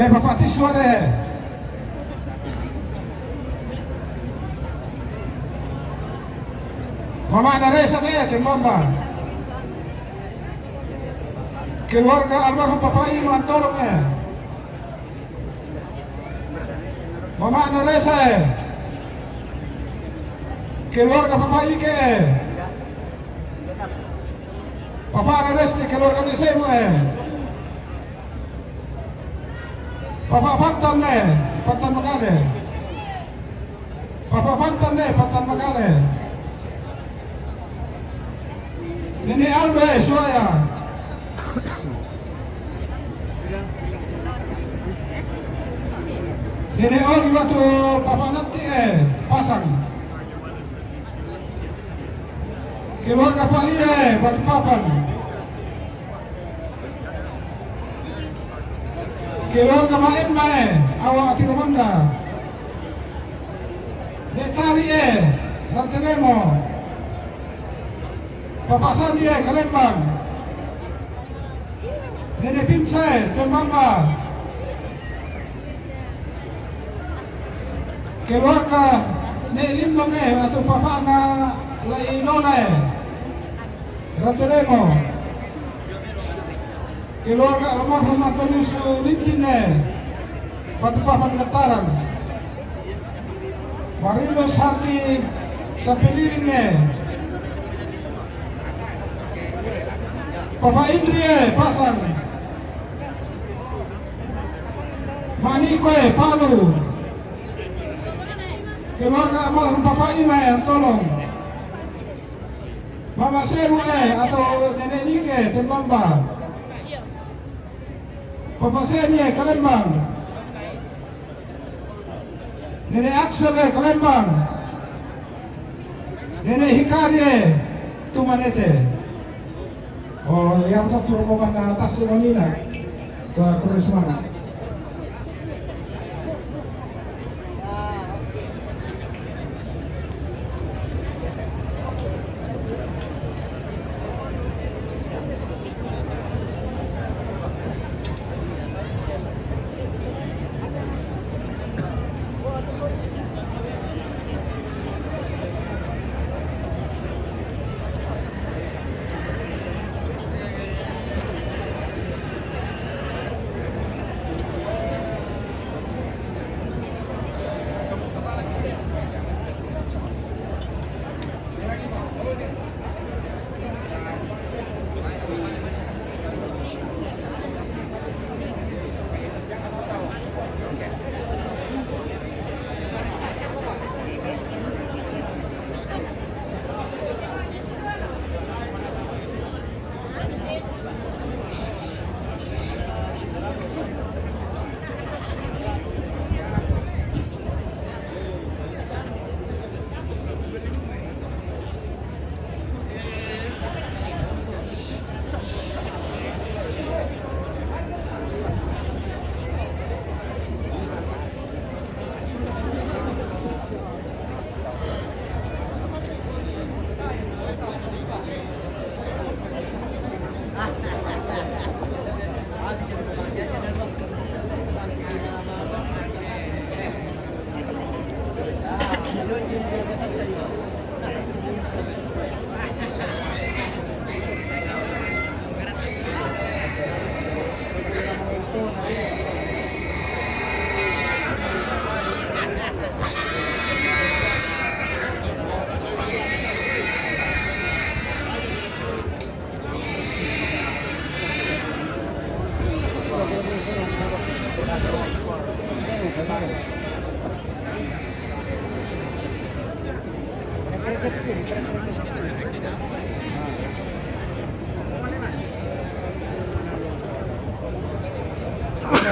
Bapak Tiswa deh. Mama Naresa deh, Timbamba. Keluarga almarhum Bapak Iman tolong ya. Mama Naresa keluarga Bapak Ike. Bapak Naresti keluarga Nisemu Bapak Bantan Bantan Magale. Bapak Bantan Bantan Magale. Nini Albe Suaya. Nini Albi Batu Bapak Nanti Pasang. Keluarga Palie Batu Papan. Keluarga Maem Awak Tirumanda. Netari Rantelemo. Bapak Sandi Kalembang. Nenek Pinsai Tembamba. Keluarga Nek Limbang atau Bapak Na Lainona Rantelemo. Keluarga almarhum Antonius Lintin Batu Papan Getaran. Marinus Hardi Sapelirin Bapak Indri Pasang. Maniko Palu. Keluarga almarhum Bapak Ima tolong. Mama Seru atau Nenek Nike Tembamba. Bapak Senye Kalembang. Nenek Aksel Kalembang. Nenek Hikari Tumanete. Oh, yang satu rombongan atas Semonina ke Kurismana.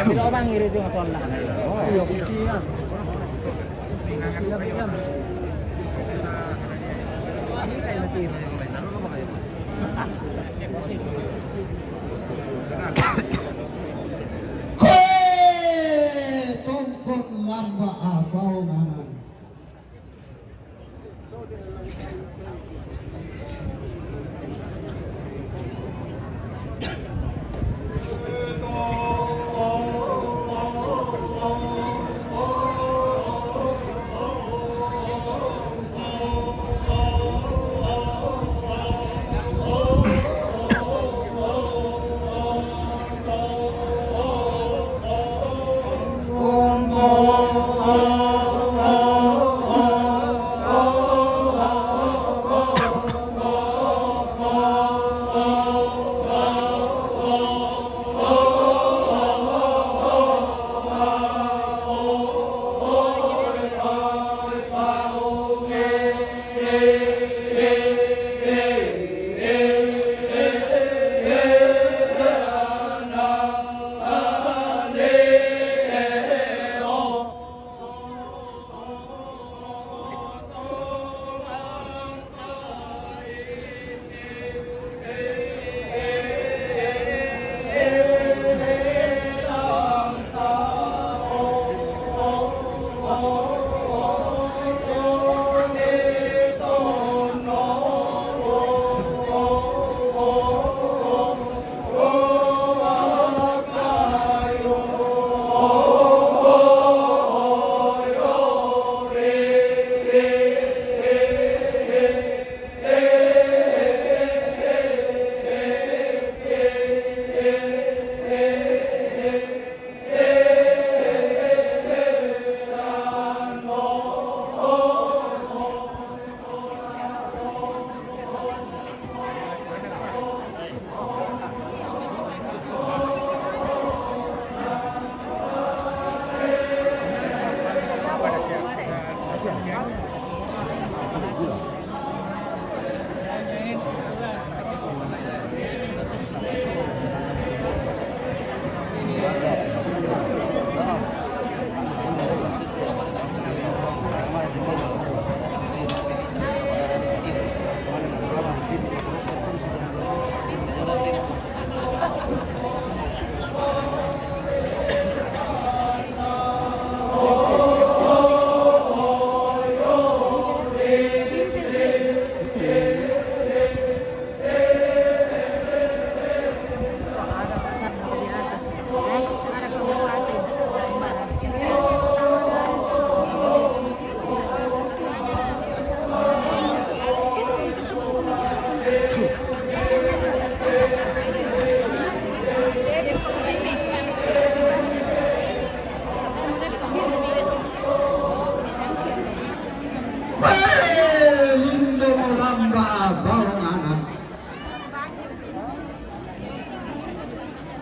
Bila orang ngiri itu ngatuan lah. Oh iya kuncian. Tongkol lamba abau mana?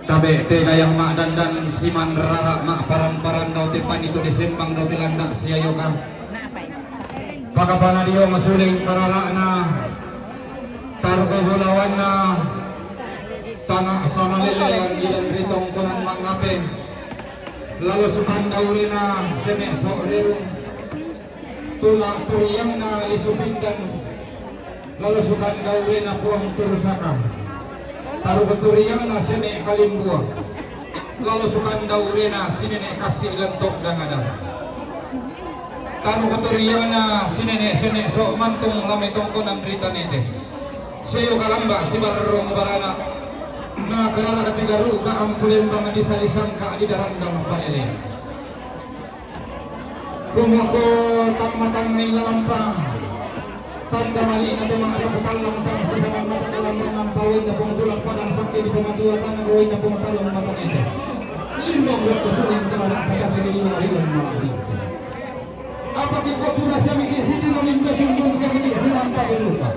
Tabe te gayang mak dandan siman rara mak paran-paran daw ti panito disembang daw ti landak siya yoga. Pagapana diyo masuling karara na targo bulawan na tanga sa malilayan ilan ritong kunang mangape. Lalo sukan daw rin na semeso rirong tulak turiyang na lisupindan. Lalo sukan daw rin na puang turusaka. Taruh beturiang na sini kalimbuah, lalu sukan daure na sini ne kasih lentok dan ada. Taruh beturiang na sini so mantung lametong konan rita nete. Seyo kalamba si barong barana. Na kerana ketiga ruga ampulin bang disalisan ka di darandang palele. Rumahku tak matang ngai lampang. Tanda mali na mga kaputal tang sa samang mata dalam menampawin na punggulang padang sakit di pematuatan na gawin na pumatalong mata nito. Limbang lang kusuling karana kasi nililariwan malaki. Apa kipapura siya mikisi tinolimda sumbong siya mikisi ng pagilupa.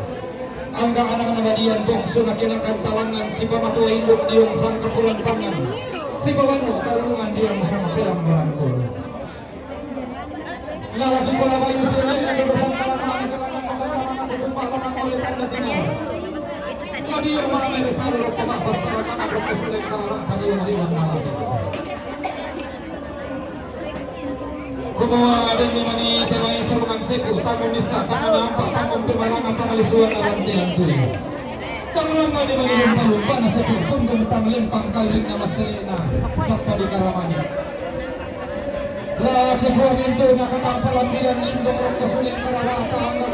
Ang kaanak na gadiyan bongso na kinakantawangan si pamatuwa indok diyong sang kapulang pangan. Si pawano karungan diyang sang pilang barangkolo. Lalaki pala bayo sila na nagdasang kalamang Tadi yang mana yang saya lakukan masyarakat akan kesulitan karena tadi yang malam. Kumua dan memani temani sarungan sepu tangan bisa tangan nampak tangan pemalangan pemalisuan alam tiang tuh. Tangan mana memani lupa na sepu tunggu tangan lempang kali nama serena sampai di karamani. Lagi buat itu nak kata pelampiran lindung orang kesulitan karena tangan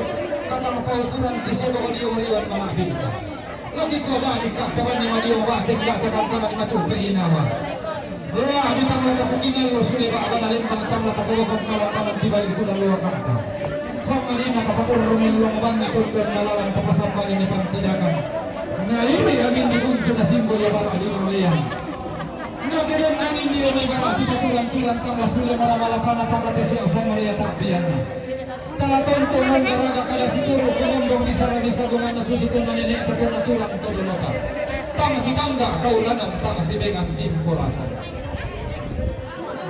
kata pauturan di sini bagi orang malaki. Lagi kuadaan ka tawan ni Mario Wating gatakan ka ni Matu Paginawa. Wala di tang mata pukinan lo suli ba aga nalin pang tang mata puwakan kalantanan di balik itu dan luwa kata. Sama ni nakapatur rumil lo mabang na tulton nalalang papasampan ni pang tindakan. Na ini angin dikunto na simbol ya bara di Malian. Na ganun angin di may bara di tulan-tulan tang suli malamalapan at ang matesi sa Maria Tapian na. Talatonto mong garaga kada siguro kumundong di sagungan na susitong maninik at natulang tulunota. Tang si Gangga kaulanan, tang si Bengang timpurasan.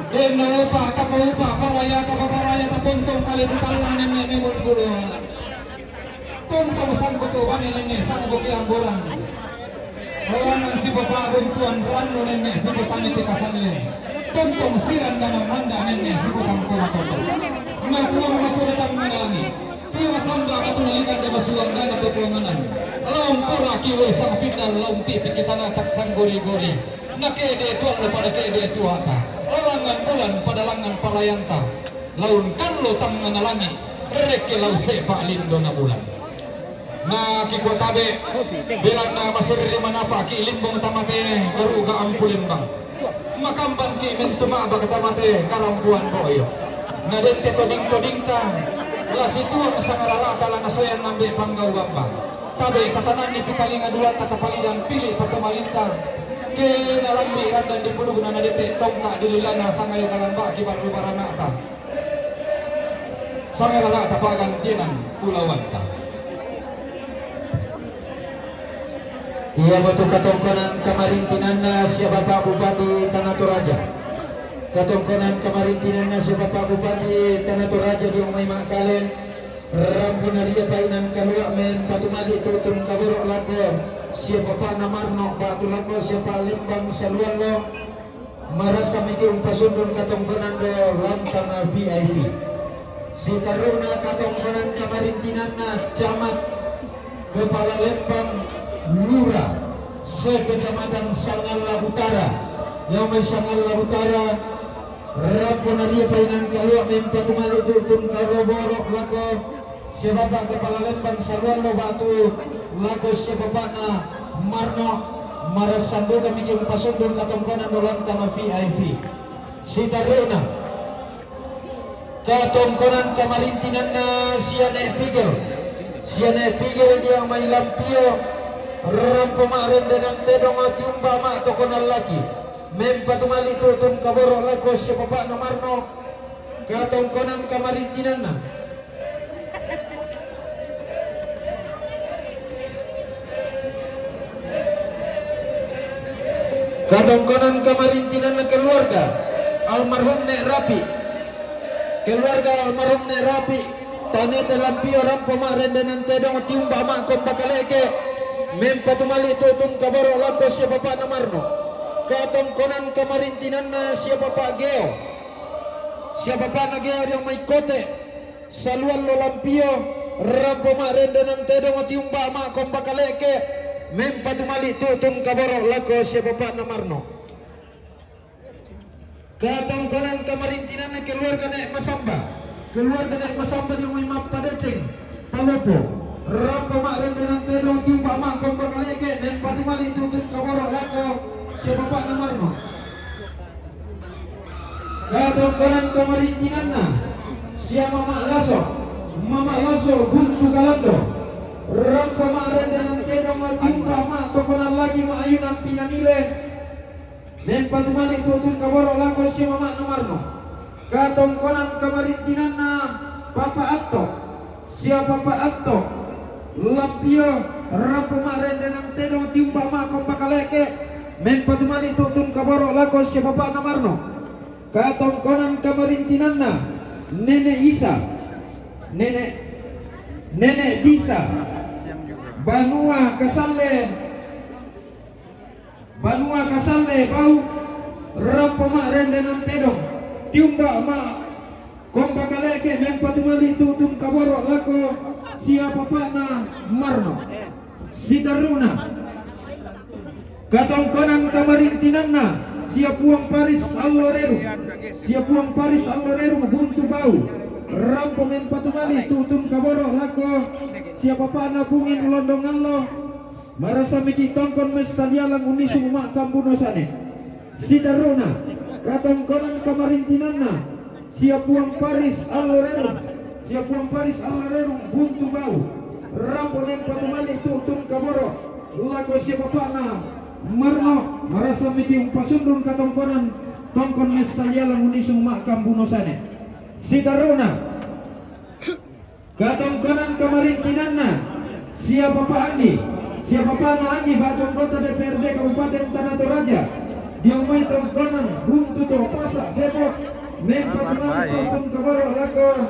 Dena upa, tapa upa, paraya tontong kalibutan lang nini memon buluhan. Tontong sangko to ba nini sangko kiamburan. Awanan si Bapa buntuan rano nini si Butani tikasanli. Tontong siran na ng manda nini si Butang kumakoto. Nakuang matulatang manani. Kaya sanda katunalikan na basuang na natupuanganan. Laung pura kiwe sang pindal laung pipik kita natak sang gori-gori. Nakede tuan lo pada kede tuata. Langan bulan pada langan parayanta. Laun kanlo tang manalangit. Reke lau sepa lindo na bulan. Na kikwatabe bilang na masuri manapa ki limbong tamate garuga ampulin bang. Makamban ki mentuma bakatamate karampuan boyo. Na dente toding-toding ta la situang sa ngararata lang nasoyan nambil panggaw bamba. Tabi tatanan ni pitalinga dua tatapalidan pilih patumalintang ke nalambi dan di puluh guna nadete tongka dililana sangayo kalamba kibar rubarana ta sangarara tapagan tinan pulauan ta. Iya betul katongkonan kamarintinan na siya Bapak Bupati Tanah Toraja. Katongkonan kamarintinan na siya Bapak Bupati Tanah Toraja di umay makalen rampunaria painan kalua men patumali tutun kaburo lako siya Bapak Namarno batu lako siya Palimbang Salualo marasa miki umpasundon katongkonan do lantang VIP. Si taruna katongkonan kamarintinan na camat Kepala Lembang Lura sekecamatan Sangala Utara yang may Sangala Utara rampunaria painan kalua men patumali tutun kaburo lako si Bapak Kepala Lembang Salualo batu lagu si Bapak na Marno marasando kami yung pasundong katongkonan ulang tama VIP. Si Taruna katongkonan kamarintinan na siya na epigel dia may lampio rampumaren dengan tedong at yung bama to konal laki men patumali tutun kaburo lagu si Bapak na Marno katongkonan kamarintinan na Kadang-kadang kamarintinan na keluarga almarhum Nek Rapi, keluarga almarhum Nek Rapi, tani dalam pio rampo mak rendenan tedong tiumba mak kom bakaleke mempatumali tutum kabaro lako siapa Pak Namarno. Kadang-kadang kamarintinan na siapa Pak Geo, siapa Pak Nageo yang may kote saluan lo lampio rampo mak rendenan tedong tiumba mak kom bakaleke mempatumali tutum kabaro lako siapa Pak Namarno. Kadang-kadang kamarintinan na keluarga Nek Masamba, keluarga Nek Masamba yang may mapadeceng palopo rampo mak rendenan tedong tiumba mak kom bakaleke mempatumali tutum kabaro lako siapa Pak Namarno. Kadang-kadang kamarintinan na siapa Mama Laso Guntu Galando rampo mak rendenan tedong tiumba mak tokonan lagi mak ayunan pinamile mempatumali tutun kaboro lako siapa Mak Namarno. Kadang-kadang kamarintinan na Papa Atto, siapa Papa Atto Lampio rampo mak rendenan tedong tiumba mak kom bakaleke mempatumali tutun kaboro lako siapa Pak Namarno. Kadang-kadang kamarintinan na Nenek Isa, Nenek Disa Banua Kasalle bau rampo mak rendenan tedong tiumba mak kom bakaleke mempatumali tutum kaboro lako siapa Pak Namarno. Sidaruna kadang-kadang kamarintinan na siapuang Paris Alloreru buntu bau rampo mempatumali tutum kaboro lako siapa Pak Nabungin londongan lo marasa miki tongkon mes salialang unisung mak kambuno sane. Sidaruna kadang-kadang kamarintinan na siapuang Paris Alloreru buntu bau rampo mempatumali tutum kaboro lako siapa Pak Namarno marasa miki pasundun katongkonan tongkon mes salialang unisung mak kambuno sane. Sidaruna kadang-kadang kamarintinan na siapa Pak Andi, siapa Pak Andi Batong Kota DPRD Kabupaten Tanah Toraja dia may tongkonan buntu to pasak depok mempatumali tutum kaboro lako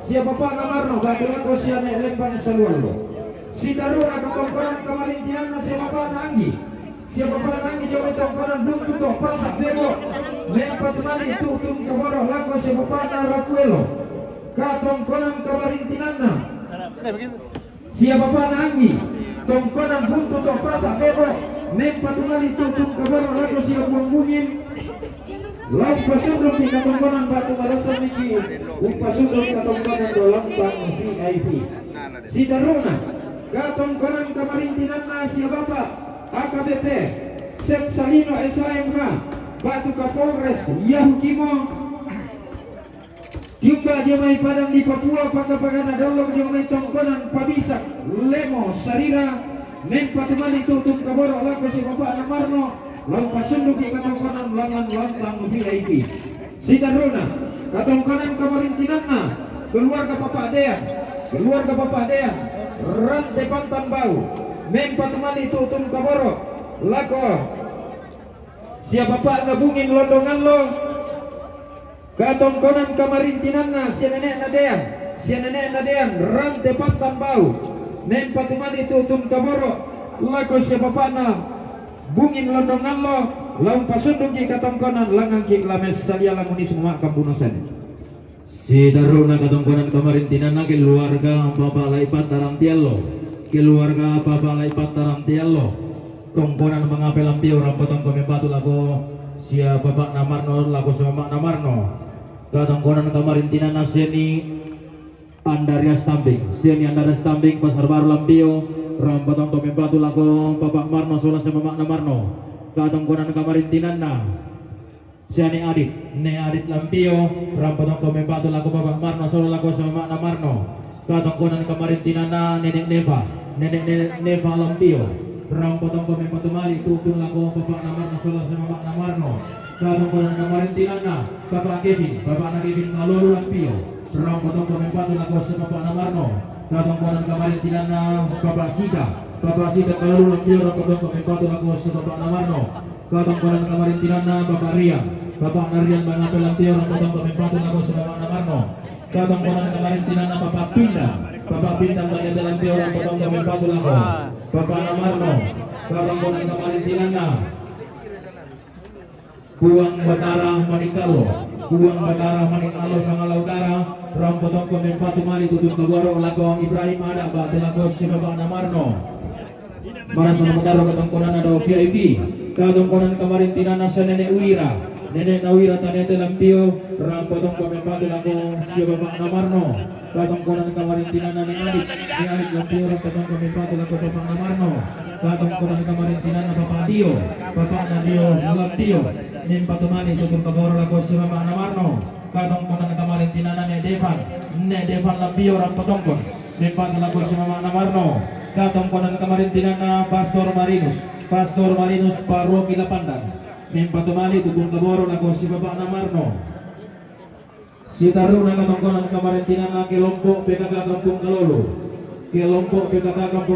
siapa Pak Namarno batu lako siane lembang salualo. Sidaruna katongkonan kamarintinan na siapa Pak Andi, siapa Pak Andi dia may tongkonan buntu to pasak depok mempatumali tutum kaboro lako siapa Pak Narakuelo. Katongkonan kamarintinan na siapa Pak Nangi tongkonan buntu to pasak depok mempatumali tutum kaboro lako siapa Bungin lau pasundong di katongkonan batu marasa miki pasundong katongkonan dolang bang VIP. Sidaruna katongkonan kamarintinan na siapa Bapak AKBP Sep Salino SHMH Batu Kapolres Yahukimo Tiumba dia may padang di Papua pagkapagana dolog dia may tongkonan pabisak Lemo Sarira mempatumali tutum kaboro lako si Bapak Namarno lau pasunduk di katongkonan langan lantang VIP. Sidaruna katongkonan kamarintinan na keluarga Bapak Dean Rante Pantan Bau mempatumali tutum kaboro lako siapa Pak Nabungin londongan lo. Katongkonan kamarintinan na si Nenek Nadean Rante Pantan Bau mempatumali tutum kaboro lako siapa Pak Nabungin londongan lo lau pasunduk di katongkonan langang ki klames salialang unis mak kambunosan. Sidaruna katongkonan kamarintinan na keluarga Bapak Laipat Tarantielo, keluarga Bapak Laipat Tarantielo tongkonan mengapel ampio rampotong komembatu lako siapa Bapak Namarno lako siapa Mak Namarno. Katongkonan kamarintinan na Seni Andaria Stambing Pasar Baru Lampio rampotong komembatu lako Bapak Marno sola siapa Mak Namarno. Katongkonan kamarintinan na Siani Adit Lampio rampotong komembatu lako Bapak Marno sola lako siapa Mak Namarno. Katongkonan kamarintinan na Nenek Neva Lampio rampotong komembatumali tutung lako Bapak Namarno sola siapa Mak Namarno. Katongkonan kamarintinan na Bapak Kevin Malulu Lampio rampotong komembatu lako siapa Bapak Namarno. Katongkonan kamarintinan na Bapak Sida Malulu Lampio rampotong komembatu lako siapa Bapak Namarno. katongkonan kamarintinan na Bapak Rian mangapel lampio orang potong pemempatu na bos Bapak Namarno, katongkonan kamarintinan na Bapak Pinda mangapel lampio orang potong pemempatu lako Bapak Namarno, katongkonan kamarintinan na Kuang Batara Manikalo Sangalau Dara Ram potong pemempatu mali tutun kagoro lakong Ibrahim ada ba telakos si Bapak Namarno. Para sa magdaro katongkonan na daw VIP, katongkonan kamarintinan na sa Nenek Nawira tanete lampio ram potong pemempatu lako si Bapak Namarno, katongkonan kamarintinan na ni Adik lampio ram potong pemempatu lako Bapak Namarno, katongkonan kamarintinan na Bapak Nadio lampio nin patumani tutun kagoro lako si Bapak Namarno, katongkonan kamarintinan na ne Devan lampio ram potongkon nin patu lako si Bapak Namarno, katongkonan kamarintinan na Pastor Marinus Paroki Lapandan nin patumani tutun kagoro lako si Bapak Namarno. Si taruna katongkonan kamarintinan na Kelompok PKK Kampung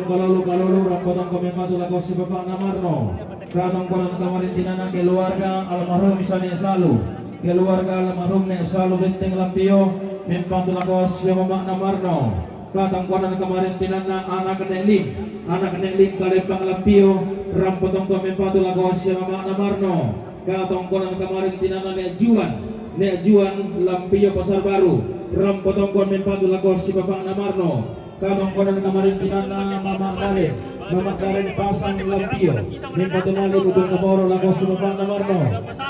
Kalolo rampotong pemempatu lako si Bapak Namarno, katongkonan kamarintinan na keluarga almarhum Sane Salu Benteng Lampio mempatu lako si Bapak Namarno, katongkonan kamarintinan na anak Nengling Kalembang Lampio rampotong pemempatu lako si Bapak Namarno, katongkonan kamarintinan na Nek Juan Lampio Pasar Baru rampotong pemempatu lako si Bapak Namarno, katongkonan kamarintinan na Mama Karen Pasang Lampio mempatu mali tutun kaboro lako si Bapak Namarno,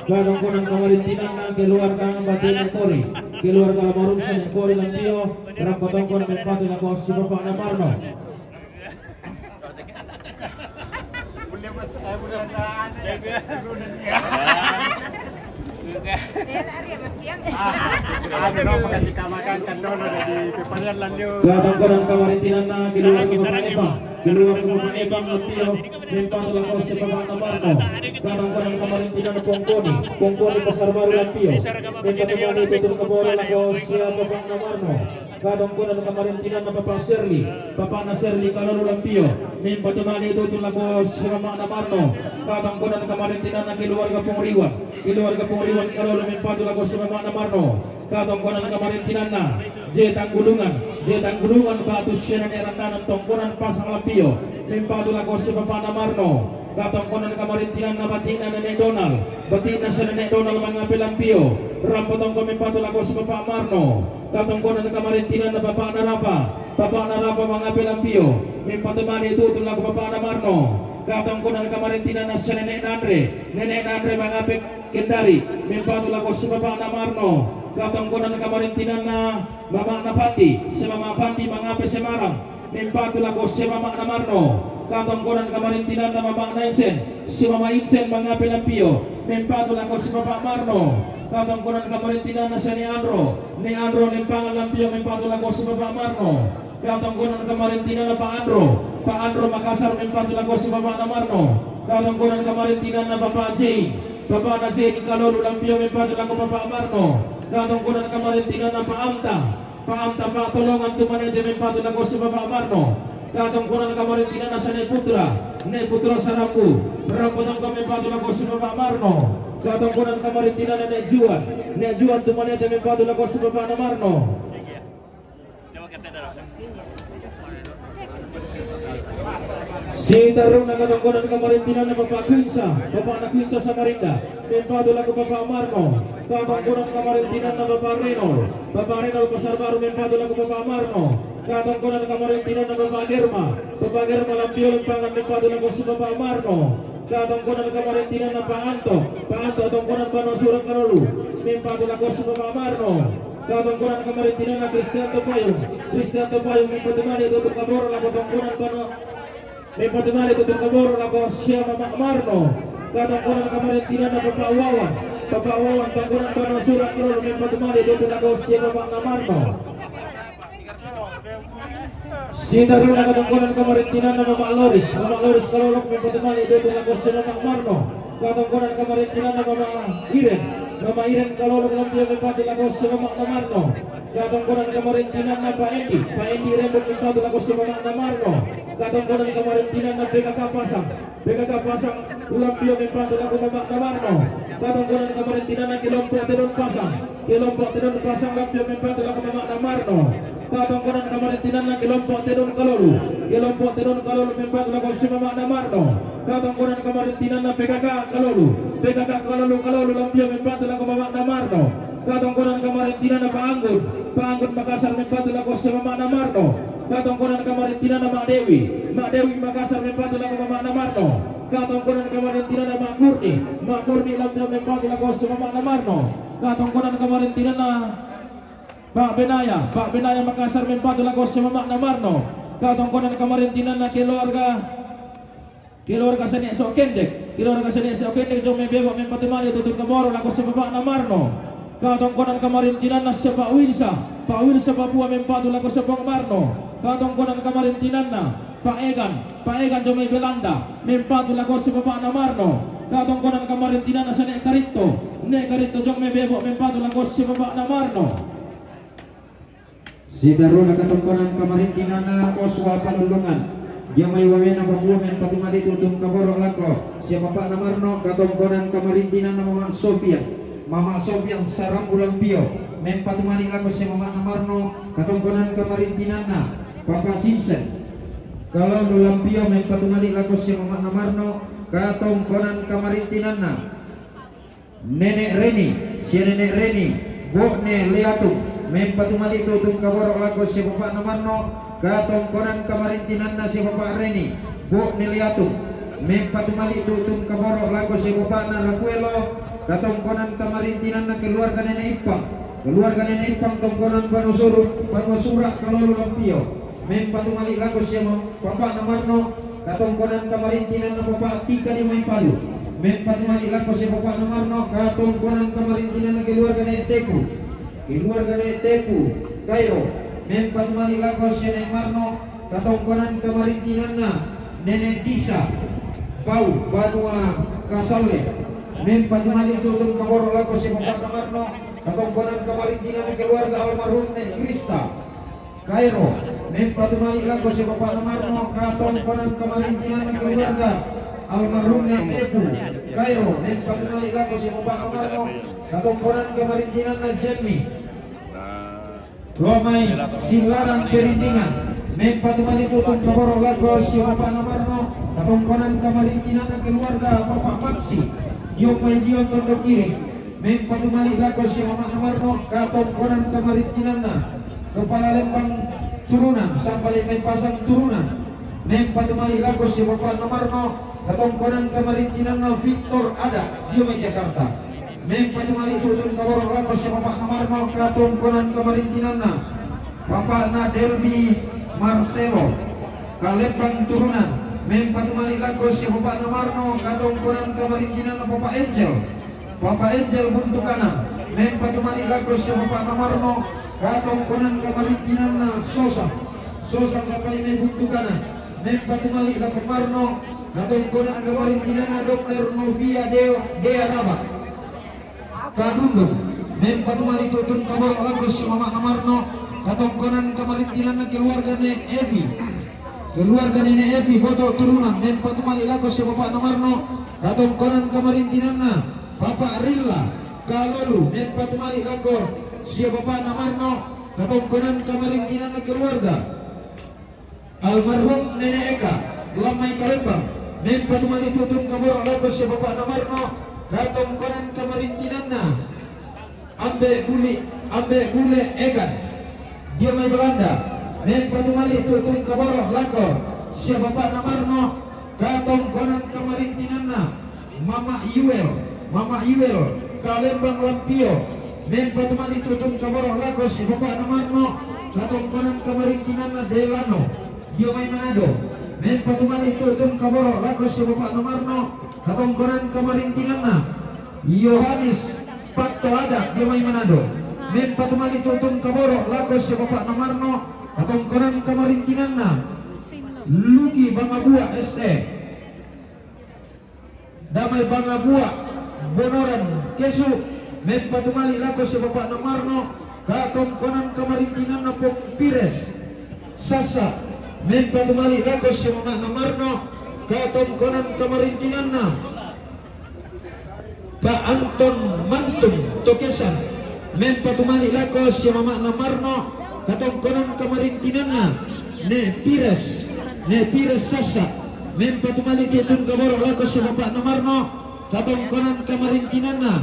katongkonan kamarintinan na keluarga Batin Kori keluarga almarhum Sane Kori Lampio rampotong mempatu lako si Bapak Namarno. Katongkonan kamarintinan na keluarga Bapak Eva Lampio mempatu lako si Bapak Namarno, katongkonan kamarintinan na Pongkoni Pasar Baru Lampio mempatu mali tutun kaboro lako si Bapak Namarno, katongkonan kamarintinan na Bapak Naserli Kalolo Lampio mempatu mali tutun lako si Bapak Namarno, katongkonan kamarintinan na keluarga Pongriwan Kalolo mempatu lako si Bapak Namarno, katongkonan kamarintinan na Jetang Gulungan Batu Syenan Erandanan Tongkonan Pasang Lampio mempatu lako si Bapak Namarno, katongkonan kamarintinan na Batina sa Nenek Donald mangapel lampio rampotong mempatu lako si Bapak Marno, katongkonan kamarintinan na Bapak Narapa mangapel lampio mempatu mani tutun lako Bapak Namarno, katongkonan kamarintinan na sa Nenek Nandre mangapel Kendari mempatu lako si Bapak Namarno, katongkonan kamarintinan na Mama Nafandi si Mama Fandi mangapel Semarang mempatu lako si Mama Namarno, katongkonan kamarintinan na Mama Nainsen si Mama Insen mangapel lampio mempatu lako si Bapak Marno, katongkonan kamarintinan na sa ni Andro lempangan lampio mempatu lako si Bapak Marno, katongkonan kamarintinan na Pak Andro Makassar mempatu lako si Bapak Namarno, katongkonan kamarintinan na Bapak J Kalolo lampio mempatu lako Bapak Marno, katongkonan kamarintinan na Pak Amta Pak Tolongan tumanete mempatu lako si Bapak Marno, katongkonan kamarintinan na sa Ne Putra Sarambu rampotong mempatu lako si Bapak Marno, katongkonan kamarintinan na Nek Juan tumanete mempatu lako si Bapak Namarno. Si tarung na katongkonan kamarintinan na Bapak Nakwinsa Samarinda mempatu lako Bapak Marno, katongkonan kamarintinan na Bapak Renol Pasar Baru mempatu lako Bapak Marno, katongkonan kamarintinan na Bapak Germa lampio lempangan mempatu lako si Bapak Marno, katongkonan kamarintinan na Pak Anto tongkonan Bano Surang Kalolu mempatu lako si Bapak Marno, katongkonan kamarintinan na Kristianto Payung mempatu mali tutun kaboro lako tongkonan Bano mempatu mali tutun kaboro lako si Bapak Marno, katongkonan kamarintinan na Bapak Wawan tongkonan Bano Surang Kalolu mempatu mali tutun lako si Bapak Namarno. Si taruna katongkonan kamarintinan na Bapak Loris Kalolok mempatu mali tutun lako si Bapak Marno, katongkonan kamarintinan na Bapak Namairan kalau lampio mempatu lagos semak namarno. Katong konan kamarintinan na Pak Endi rembut mempatu lagos semak namarno. Katong konan kamarintinan na BKK pasang lampio mempatu lagos semak namarno. Katong konan kamarintinan na kelompok terun pasang lampio mempatu lagos semak namarno. Katong konan kamarintinan na kelompok terun kalolu mempatu lagos semak namarno. Katong konan kamarintinan na PKK kalolu lampio mempatu lagos semak namarno. Katong konan kamarintinan na Paanggun Makassar mempatu lagos semak namarno. Katong konan kamarintinan na Mak Dewi Makassar mempatu lagos semak namarno. Katong konan kamarintinan na Mak Murni lampio mempatu lagos semak namarno. Katong konan kamarintinan na Pak Benaya Makassar mempatu lagos semak namarno. Katong konan kamarintinan na keluarga seni Sokendek jom mebebok mempatu mali tutup kemoro lagos semak namarno. Katong konan kamarintinan na Pak Wilsa Papua mempatu lagos semak namarno. Katong konan kamarintinan na Pak Egan jom Belanda mempatu lagos semak namarno. Katong konan kamarintinan na sa Nek Karito jom mebebok mempatu lagos semak namarno. Sidaruna katongkonan kamarintinan na Oswa Panulungan dia may wawena Papua men patumali tutum kaborok lako siapa Pak Namarno katongkonan kamarintinan na Mama Sofian Sarang Ulampio men patumali lako siapa Pak Namarno katongkonan kamarintinan na Papa Simpson kalau Ulampio men patumali lako siapa Pak Namarno katongkonan kamarintinan na Nenek Reni Bokne Leatung mempatumali tutung kaborok lago si Bapak Namarno katong konan kamarintinan na si Bapak Reni Bu Niliatung mempatumali tutung kaborok lago si Bapak na Rapuelo katong konan kamarintinan na keluarga Nenek Ipang tong konan Panusura Kalolu Lampio mempatumali lago si Bapak Namarno katong konan kamarintinan na Bapak Tika di Maipalu mempatumali lago si Bapak Namarno katong konan kamarintinan na keluarga Nenek Tepu Kairo mempatumali lagos Nenek Marno katongkonan kamarintinan na Nenek Disa Bau Banua Kasale mempatumali tutong kaboro lagos Bapak Marno katongkonan kamarintinan na keluarga almarhum Nek Krista Kairo mempatumali lagos Bapak Marno katongkonan kamarintinan na keluarga almarhum Nek Tepu Kairo mempatumali lagos Bapak Marno katongkonan kamarintinan na Jemmi Romai Silaran Perindingan mempatumali tutung kaboro lagos si Bapak Namarno katongkonan kamarintinan na keluarga Bapak Maksi Yopay Dion Tondo Kiri mempatumali lagos si Bapak Namarno katongkonan kamarintinan na Kepala Lembang Turunan sampai may pasang turunan mempatumali lagos si Bapak Namarno katongkonan kamarintinan na Victor Ada Yopay Jakarta mempatumali tutun kaboro lagos si Bapak Namarno katongkonan kamarintinan na Bapak na Delbi Marcelo Kalembang Turunan mempatumali lagos si Bapak Namarno katongkonan kamarintinan na Bapak Angel Buntukanan mempatumali lagos si Bapak Namarno katongkonan kamarintinan na Sosa sampai may Buntukanan mempatumali lagos Marno katongkonan kamarintinan na Dr. Novia Dea Rabak Kadundung mempatumali tutun kaboro lagos si Mama Namarno katongkonan kamarintinan na keluarga Nenek Evi Boto Turunan mempatumali lagos si Bapak Namarno katongkonan kamarintinan na Bapak Rilla Kalolu mempatumali lagos si Bapak Namarno katongkonan kamarintinan na keluarga almarhum Nenek Eka Lamai Kalembang mempatumali tutun kaboro lagos si Bapak Namarno katongkonan kamarintinan na Ambe Bule Egan dia may Belanda mempatumali tutun kaboro lago si Bapak Namarno katongkonan kamarintinan na Mama Yuel Kalembang Lampio mempatumali tutun kaboro lago si Bapak Namarno katongkonan kamarintinan na Delano dia may Manado mempatumali tutun kaboro lago si Bapak Namarno katongkonan kamarintinan na Yohanes Pakto Ada dia may Manado mempatumali tutun kaboro lagos si Bapak Namarno katongkonan kamarintinan na Luki Bangabua ST Damay Bangabua Bonoran Kesu may patumali lako si Bapak Namarno katongkonan kamarintinan na pong Pires Sasa may patumali lako si Bapak Namarno katongkonan kamarintinan na Pak Anton Mantung Tokesan may patumali lako si Bapak Namarno katongkonan kamarintinan na ne Pires Sasa may patumali tutun kabor lako si Bapak Namarno katongkonan kamarintinan na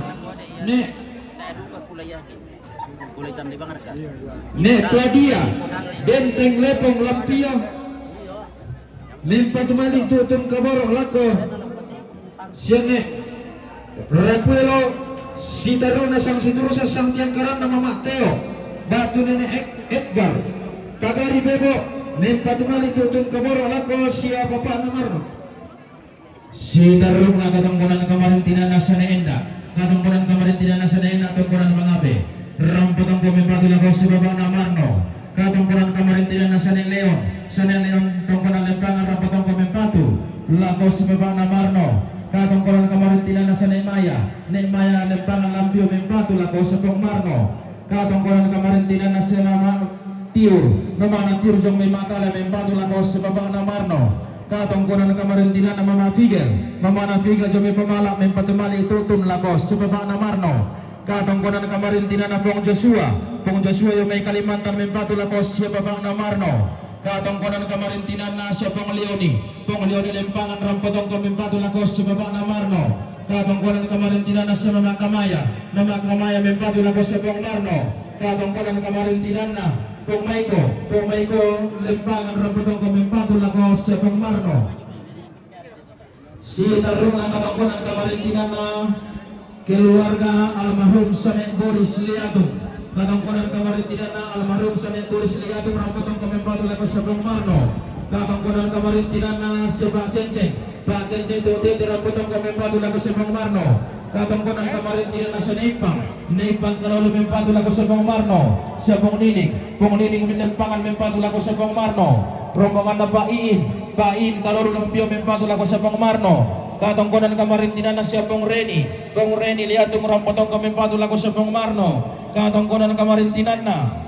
ne Claudia Benteng Lepong Lampio mempatumali tutun kaboro lako siane Rapuelo Sitaruna sang Siturusa sang Tiangkaran nama Mateo Batu Nenek Edgar Kagari Bebo mempatumali tutun kaboro lako siapa Bapak Namarno Si tarung na katungkunan kamarintinan na sa neenda, katungkunan kamarintinan na sa neenda, tungkunan mangabe. Rampotong pumipatu lako si Bapak Namarno, katungkunan kamarintinan na sa Leon, tungkunan lempangan rampotong pumipatu lako si Bapak Namarno, katungkunan kamarintinan na sa Neymaya lempangan lampio pumipatu lako si Bapak Marno, katungkunan kamarintinan na sa Nama Tiur jong may makala pumipatu lako si Bapak Namarno. Katongkonan kamarintinan na Mama Figel jome pemalak mempatumali tutun lakos Bapak Namarno. Katongkonan kamarintinan na Pong Joshua yung may Kalimantan mempatu lakos Bapak Namarno. Katongkonan kamarintinan na siya Pong Leoni lempangan rampotong mempatu lakos Bapak Namarno. Katongkonan kamarintinan na siya Mama Kamaya mempatu lakos Pong Marno. Katongkonan kamarintinan na Pong Maiko lempangan rampotong kemempatu lakos Pong Marno. Si tarung ang katongkonan kamarintinan na keluarga almarhum Sanek Boris Liatung. Katongkonan kamarintinan na almarhum Sanek Boris Liatung rampotong kemempatu lakos Pong Marno. Katongkonan kamarintinan na si Pak Cenceng tuti rampotong kemempatu lakos Pong Marno. Katongkonan kamarintinan na sa Neipang kalau mempatu lakos Pong Marno. Siya Pong Nining menempangan mempatu lakos Pong Marno. Rombongan na Pak Iin kalau lumpio mempatu lakos Pong Marno. Katongkonan kamarintinan na siya Pong Reni Liatung rampotong mempatu lakos Pong Marno. Katongkonan kamarintinan na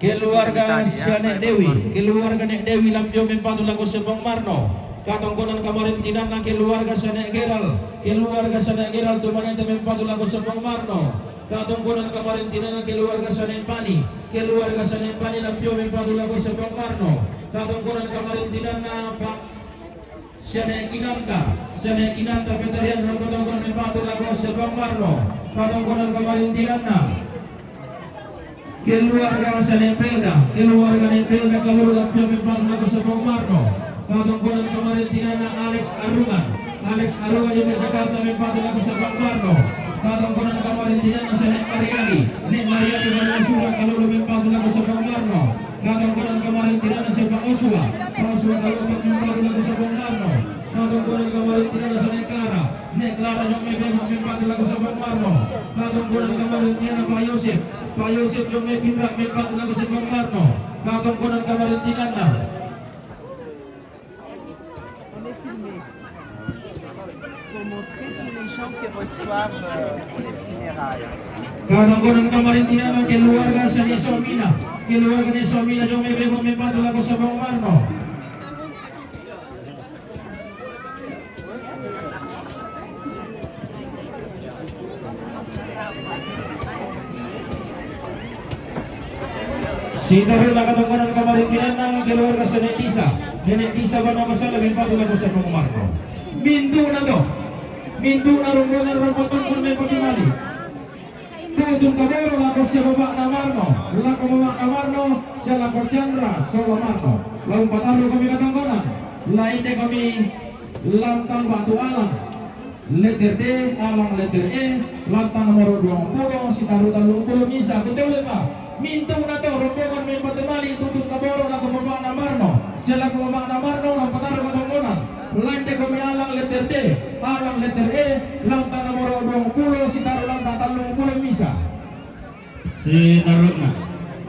keluarga siya Nek Dewi lampio mempatu lakos Pong Marno. Katongkonan kamarintinan na keluarga sa Nek Geral tumanente mempatu lakos Pong Marno. Katongkonan kamarintinan na keluarga sa Nek Pani lampio mempatu lakos Pong Marno. Katongkonan kamarintinan na Pak Nek Inanta Peterian rampotong mempatu lakos Pong Marno. Katongkonan kamarintinan na keluarga sa Nek Pelda kaluru lampio mempatu lakos Pong Marno. Katongkonan kamarintinan na Alex Arungan yung Jakarta mempatu lakos Pong Marno. Katongkonan kamarintinan na sa Nek Mariani Manasura kalulu mempatu lakos Pong Marno. Katongkonan kamarintinan na sa Pak Oswa kalulu mempatu lakos Pong Marno. Katongkonan kamarintinan na sa Nek Clara yung may mempatu lakos Pong Marno. Katongkonan kamarintinan na Pak Yosef yung may pinrak mempatu lakos Pong Marno. Katongkonan kamarintinan na pour montrer tous les gens qui reçoivent les funérailles. Katongkonan kamarintinan ng keluarga sa Nesomina yung may bebo mempatu lakos Pong Marno. Si tarung na katongkonan kamarintinan ng keluarga sa Nenek Tisa Banokosala mempatu lakos Pong Marno. Mintu na rombongan rampotong pun may patimali. Tutun kaboro lakos siya Bapak Namarno. Lako Bapak Namarno siya lakor Chandra Solo Marno. Lalu pataro kami katongkonan. Lain de kami lantang Batu Alang. Letter D, Alang letter E, lantang nomor 20, si taruh 30 misa. Betul Pak? Mintu na to rombongan may patimali tutun kaboro lako Bapak Namarno. Siya lako Bapak Namarno lalu pataro katongkonan. Lante kami alang letter D, alang letter E, lantang nomor 20, si taruh lantang 30 misa. Si tarung na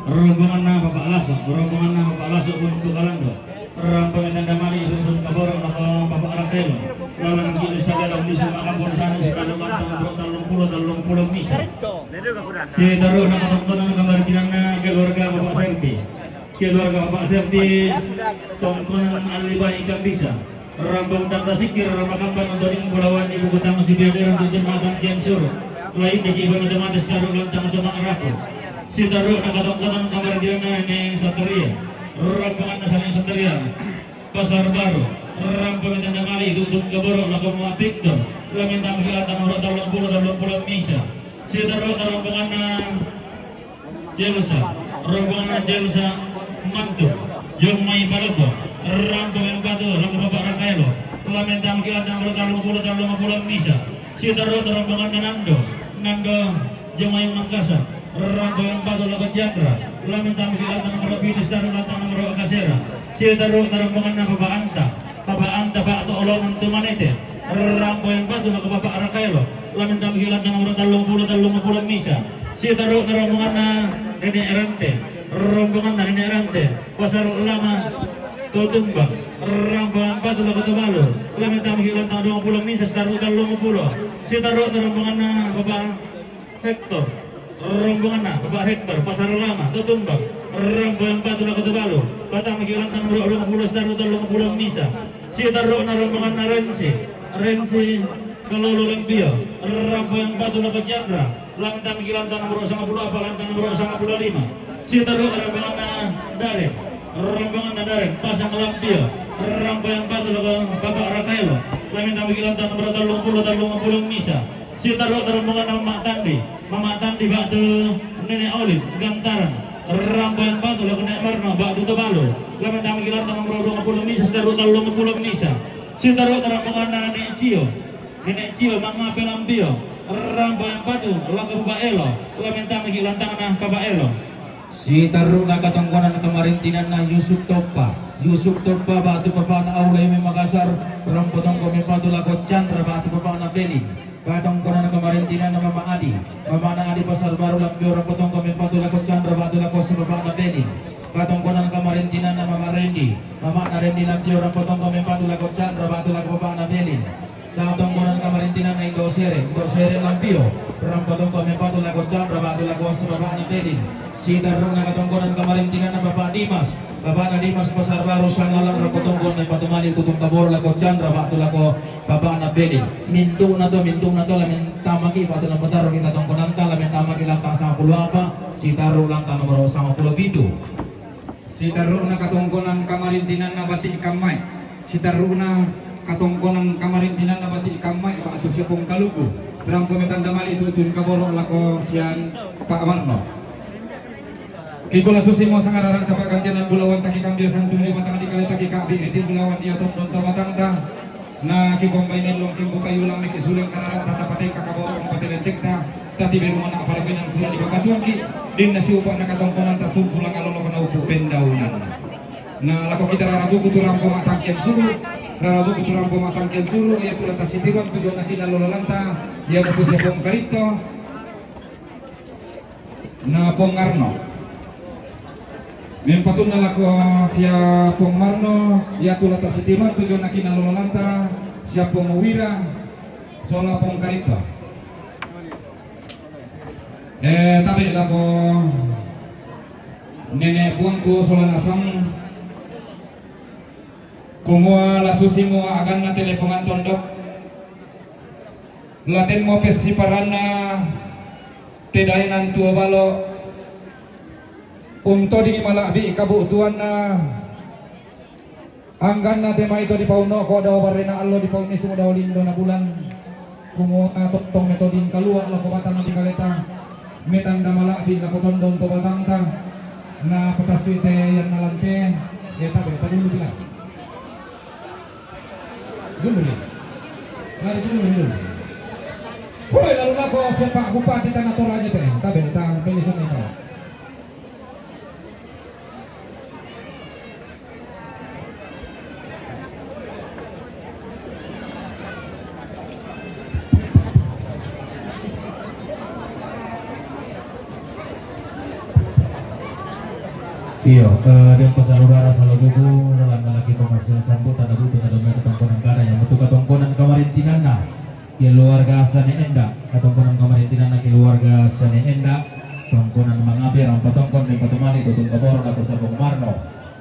rombongan na Bapak Laso untuk kalando. Rampangan damari tutun kaboro na Bapak Rakel. lawan kiri sagala bisa makapun sana si talong pulau misa si taruh nama tongkonan kamar tinana keluarga Bapak Serdi keluarga Bapak Serdi tongkonan alibai ikan bisa rambang tangga sikir ramakampan untuk pulauan ibu kota masih biadar untuk jembatan Kiansur lain di kibang jembatan sekarang lantang untuk mengarahku si taruh nama tongkonan kamar tinana ini Satria rambangan asalnya Satria Pasar Baru rampung tanda kali tutup keborok lakukan Victor lamin tamu hilatan orang dalam pulau Misa si taruh rombongan Jelsa Mantu Yung May Paloko rampung yang batu laku Bapak Rakaelo lamin tamu hilatan orang dalam pulau Misa si taruh rombongan Nando Yung May Mangkasa rampung yang batu laku Chandra lamin tamu hilatan orang Bidis taruh latang orang Kasera si taruh rombongan Bapak Anta Pak tu olongan tu manete rampo yang batu nak Bapak Rakaelo lamin tam hilang dengan orang 50 misa si taruh rombongan Nenek Erante pasar ulama Tutumbang rampo yang batu nak Tubalu lamin tam hilang dengan 20 misa taruh 50 si taruh rombongan Bapak Hector rombongan Bapak Hector pasar ulama Tutumbang rampo yang batu nak Tubalu batang hilang dengan 20 taruh 30 misa si taruh rombongan Rensi Kalolo Lempio rampo yang batu laku Chandra lantang kilantang nomor 50 apa lantang nomor 55 si taruh rombongan Darek pasang Lempio rampo yang batu laku Bapak Rakaelo lantang kilantang nomor 30 misa si taruh rombongan Mama Tandi batu Nenek Olin Gantaran rampo yang batu laku Nek Marno batu Tubalu lantang kilantang nomor 20 misa taruh 30 misa si taruh rombongan Nenek Cio Mama Pelampio rampo yang batu laku Bapak Elo laminta lantang Bapak Elo si taruh katongkonan kemarintinan na Yusuf Topa batu Bapak na Aulay Makassar rampo tongko batu laku Chandra batu Bapak na Beli katongkonan kemarintinan na Mama Adi Pasar Baru Lampio rampo tongko batu laku Chandra batu laku si Bapak na Beli katongkonan kemarintinan na Mama Rendi Lampio rampo tongko batu laku Chandra batu laku Bapak na Beli katongkonan kemarintinan na Indosere Lampio rampo tongko batu laku Chandra batu laku si Bapak na Beli si taruh na katongkonan kemarintinan na Bapak Dimas Pasar Baru Sangalang rampo tongko batu mali tutung kabor laku Chandra batu laku Bapak na Beli mintu na to lamin tamaki batu na pataro kita tongkonan ta lamin tamaki lantang 10 apa si taruh lantang nomor 57 si taruh na katongkonan kamarintinan na Batik Kamay si taruh na katongkonan kamarintinan na Batik Kamay Pak Atu Siapong Kaluku rampo mitanda mali tutun kaboro lako sian Pak Marno kikula susimo sangarara tapak gantian bulawan taki kambio santuni batang di kali taki kabi iti bulawan dia tondon tabatangta na kikombainin long kimbu kayu lang mikisuling kararang tatapatay kakaboro ang patilentikta tati beruman ang palaginan pula di bakatuaki din na si upa na katongkonan tatsum pulang alolo ka na upo pendaunan na lako kita rarabu kuturang pumatangken suru iya pula tasitiwan tujuan na kinalololanta iya buku siya pong karito na pong Arno Mempatun na lako siya pong Marno iya pula tasitiwan tujuan na kinalololanta siya pong Wira sola pong karito tabi lako Nenek buangku sola nasang kumua lasusi mo agan na telepongan tondok latin mo pesiparana tedahinan tua balo unto di malabi kabutuan na anggan na tema ito di pauno ko daw barena allo di pauni sumo daw lindo na bulan kumua totong metodin kalua lo kumatan di kaleta metanda malabi na kotondon to batangta na pataswite yan nalante eta beta dulu bilang dulu. Hoy, lalu na ko sa Pak Bupati Tanah Toraja teh. Tabe tang pilihan ito. Iya, dan pesan udara selalu gugu dalam lagi pemasukan sambut ada butuh ada mereka tongkonan kada yang betul tongkonan kamar kamarintinana keluarga Sane Enda katongkonan kamarintinana keluarga Sane Enda tongkonan mangapir ang patongkon ni patumali tutong kabor ako sa Marno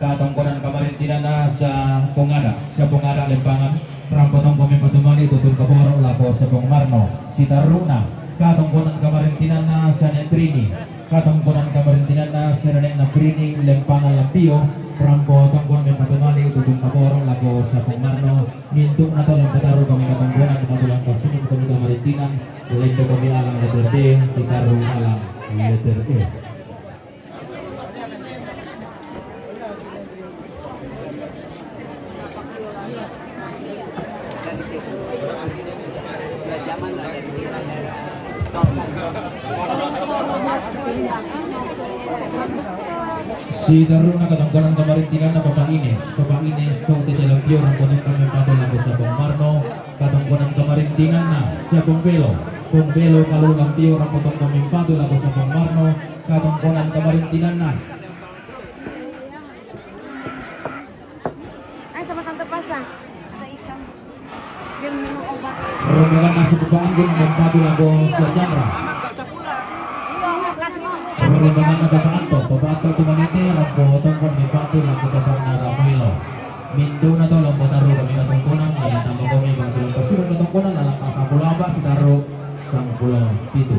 katongkonan kamarintinana sa Pungada Lempangan rampotong kami patumali tutong kabor ako sa Marno si Taruna katongkonan kamarintinana sa Netrini katongkonan kamarintinana sa Netrini Lempangan Lampio Rampo tongkon kami patumali tutong kabor ako sa Marno mintung na tolong pataru kami katongkonan patulang kasini kami kamarintinan lendo kami alang letter D titaru alang letter E. Si Taruna katongkonan kamarintinan na Bapak Ines kung titilang ang punong kami patulang sa Marno katongkonan kamarintinan na sa Pungpelo kalulang tiyo ang punong kami patulang sa Marno katongkonan kamarintinan na Ay, sama Tante Pasang. Ada ikan. Biar minum obat. rombongan nasi pepanggung dan patulang sa Jamra rombongan na Bapak tumanite rampo tongkon ni patulang sa Ramuelo Mindo na to lambo taro kami katongkonan ay tambah kami patulang kasurang katongkonan alang kakapulaba si taro sang pulau pitu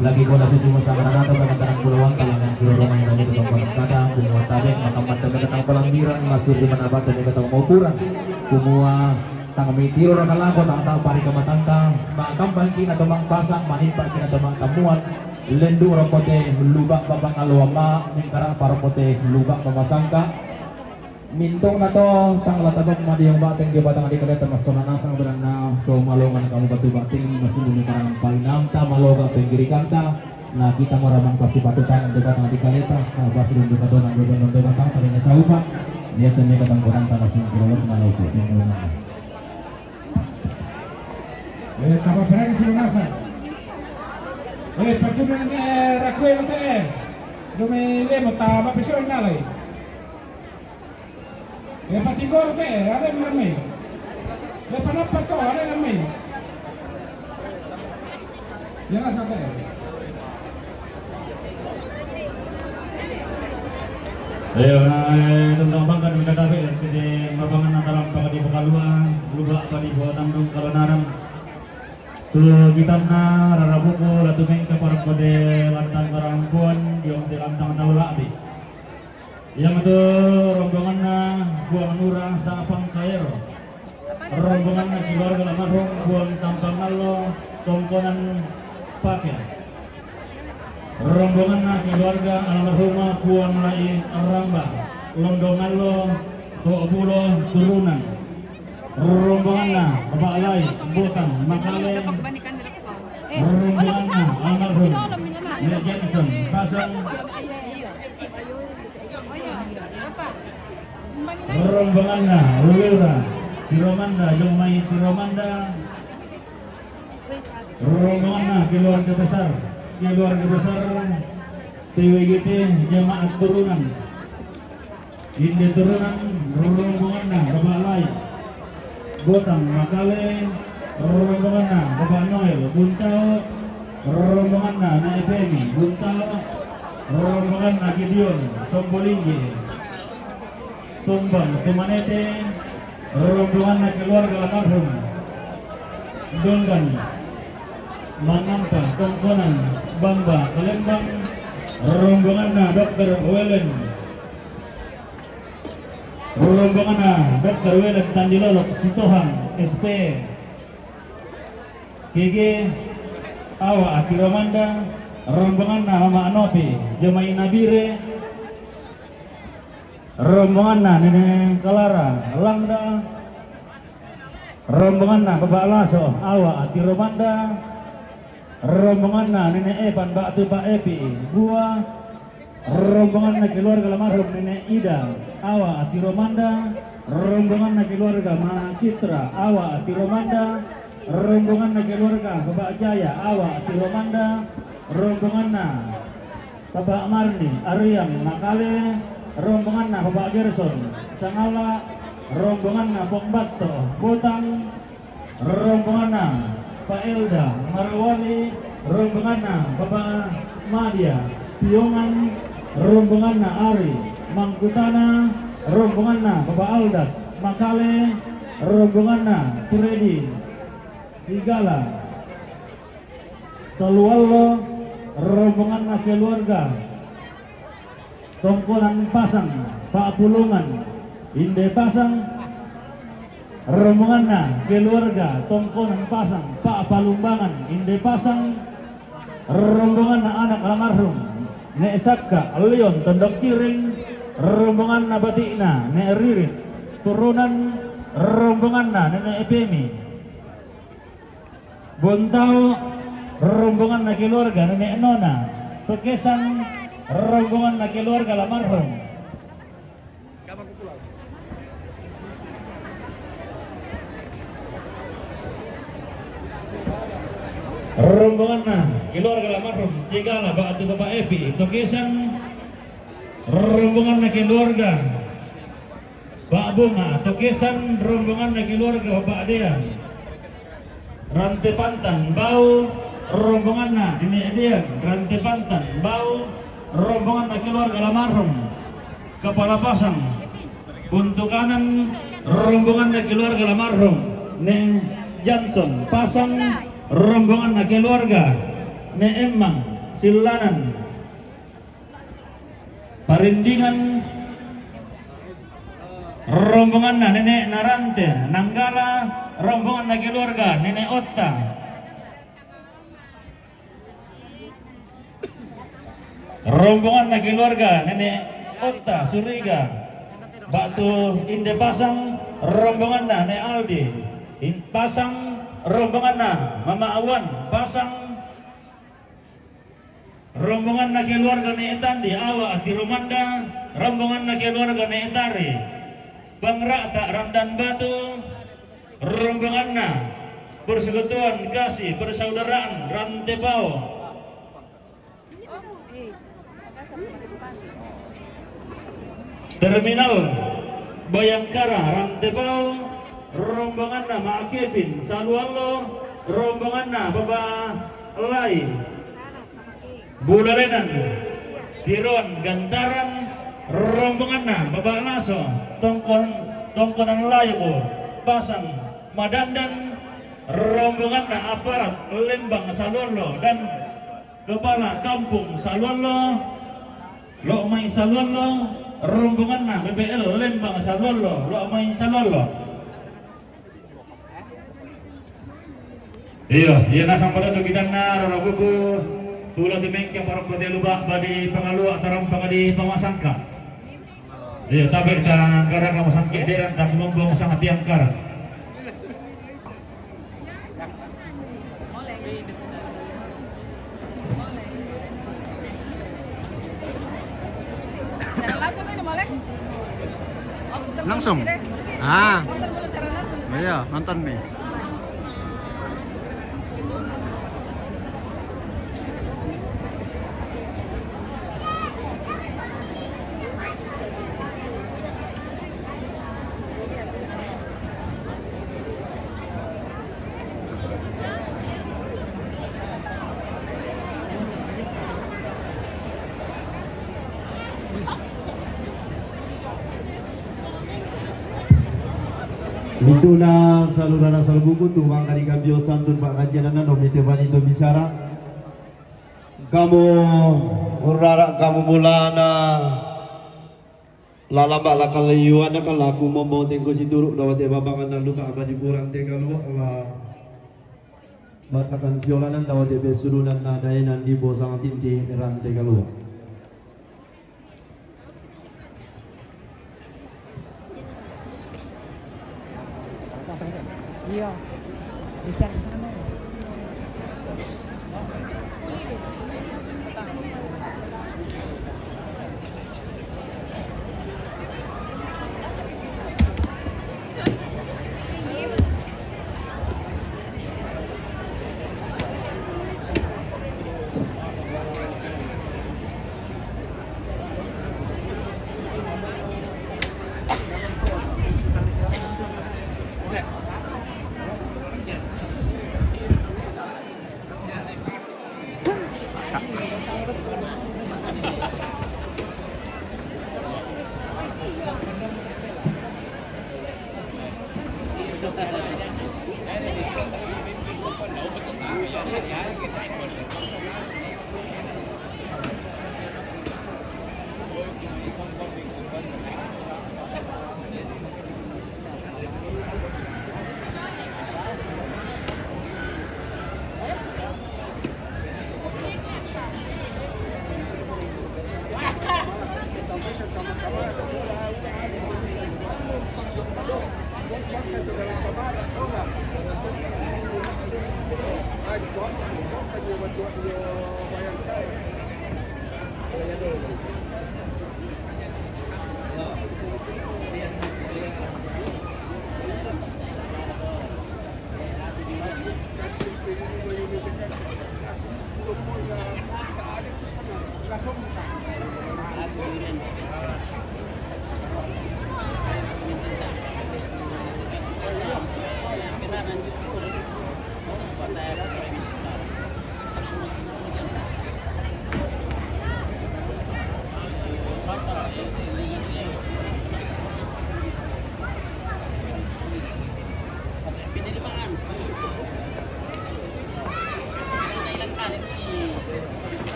lagi ko nasi cuma sa kanarata pagkantarang pulauan talangan kilorong ay nani katongkonan kadang kumuha tabek makamanda katang palanggiran masuk di manabasa ni katong maupuran kumuha tang mitiro ra kalangkot ang tao pari kamatanta makampang kin atau mangpasang manimpa kin atau mangkamuat lendu ropote lubak babang alwama mingkara paropote lubak pamasangka mintong na to tang latabak madiyong bateng di batang adik kadeta masona nasang berana to malongan kamu batu bating masih bumi karang palinam ta maloga penggiri kanta na kita maramang pasipatutan di batang adik kadeta basi dun duka donan donan batang kalinya saupa dia tene katang kurang tanah sing kurang maloko sing kurang Kapag berani sinunasan. Pagkuman rakwelo to dumili mo tama piso nalay. Patigoro to ada ramay. Panapat to, ada ramay. Yan sa to tentang bangkan mendadak kita mabangan antara pagadi pakalua luba padi buatan dong kalanaran tu kita na rarabuko latumeng kaparang kode lantang karampuan yung dilantang taula abi yang itu rombongan na buang nura sa pangkairo rombongan na keluarga lamarong buang tampang nalo tongkonan pakai rombongan na keluarga almarhumah buang lai ramba londongan lo dobulo turunan rombongan na bapak alay bukan makale rombongan na almarhum Nek Jensen pasang rombongan na Lulira Tiromanda Jomai Tiromanda rombongan na keluarga besar TWGT Jemaat Turunan Inde Turunan rombongan na bapak alay Botang Makale rombongan na Bapak Noel Buntao rombongan na Efemi Buntao rombongan na Gideon Tombolinggi Tumbang Tumanete rombongan na keluarga almarhum Donggan Manampa Tongkonan Bamba Kalembang rombongan na Dr. Welen rombongan na Dr. Welen Tandilolok Sintohang SP Gigi Awa Akiromanda rombongan na Mama Anopi Jomai Nabire rombongan na Nenek Kalara Langda rombongan na Bapak Laso Awa Akiromanda rombongan na Nenek Evan Baktu Pak Epi Gua rombongan na keluarga almarhum Nenek Ida Awa Akiromanda rombongan na keluarga Ma Citra Awa Akiromanda rombongan na keluarga Bapak Jaya Awa Akiromanda rombongan na Bapak Marni Ariam Makale rombongan na Bapak Gerson Cangala rombongan na Bong Bato Botang rombongan Pak Elda Marwani, rombongan Bapak Madia Piongan, rombongan Ari Mangkutana, rombongan Bapak Aldas Makale, rombongan Freddy Sigala Salualo, rombongan keluarga Tongkonan Pasang Pak Pulungan Inde Pasang, rombongan keluarga Tongkonan Pasang Pak Palumbangan Inde Pasang, rombongan anak almarhum Nek Sakka Leon Tondok Kiring, rombongan Batikna Nek Ririt turunan, rombongan Nenek Epemi Bontau, rombongan keluarga Nenek Nona Tukesan, rombongan keluarga almarhum rombongan keluarga almarhum Cigala Batu Bapak Epi Tukesan, rombongan keluarga Pak Bunga Tukesan, rombongan keluarga Bapak Dean Rantai Pantan Bau, rombongan Nenek Dean Rantai Pantan Bau, rombongan keluarga almarhum Kepala Pasang untuk kanan, rombongan keluarga almarhum Nek Johnson Pasang, rombongan keluarga Nek Emang Silanan Parindingan, rombongan Nenek Narante Nanggala, rombongan keluarga Nenek Otta rombongan keluarga Nenek Otta Suriga Batu Inde Pasang, rombongan Nenek Aldi Pasang, rombongan Mama Awan Pasang, rombongan keluarga Nek Tandi Awa Ati Romanda, rombongan keluarga Nek Tari Bang Rakta Ramdan Batu, rombongan persekutuan kasih persaudaraan Rantepao Terminal Bayangkara Rantepao, rombongan Mak Kevin Salualo, rombongan Bapak Lai Bulalenan Tiron Gantaran, rombongan Bapak Laso Tongkonan Layko Pasang Madandan, rombongan aparat Lembang Salualo dan Kepala Kampung Salualo Lokmai Salualo, rombongan BPL Lembang Salualo Lokmai Salualo. Iya nasang pada tu kita na raraguku pula timeng yang para kote lubak badi pengaluak tarang pangadi pamasangka. Iya tapi ta gara ka masangke deran ta kumbong sangat tiangkar. Langsung? Ah, iya nonton nih. Itulah saluran asal buku tu bang kari kambio santun pak kajian anak nomite vanito bicara. Kamu urara kamu mulana lalaba lakal yuana kalaku momo tengko siduruk dawate babangan luka abadi kurang tega lu Allah. Batakan siolanan dawate besurunan nadaenan di bosang tinti rante kalu. Iya, bisa ke sana.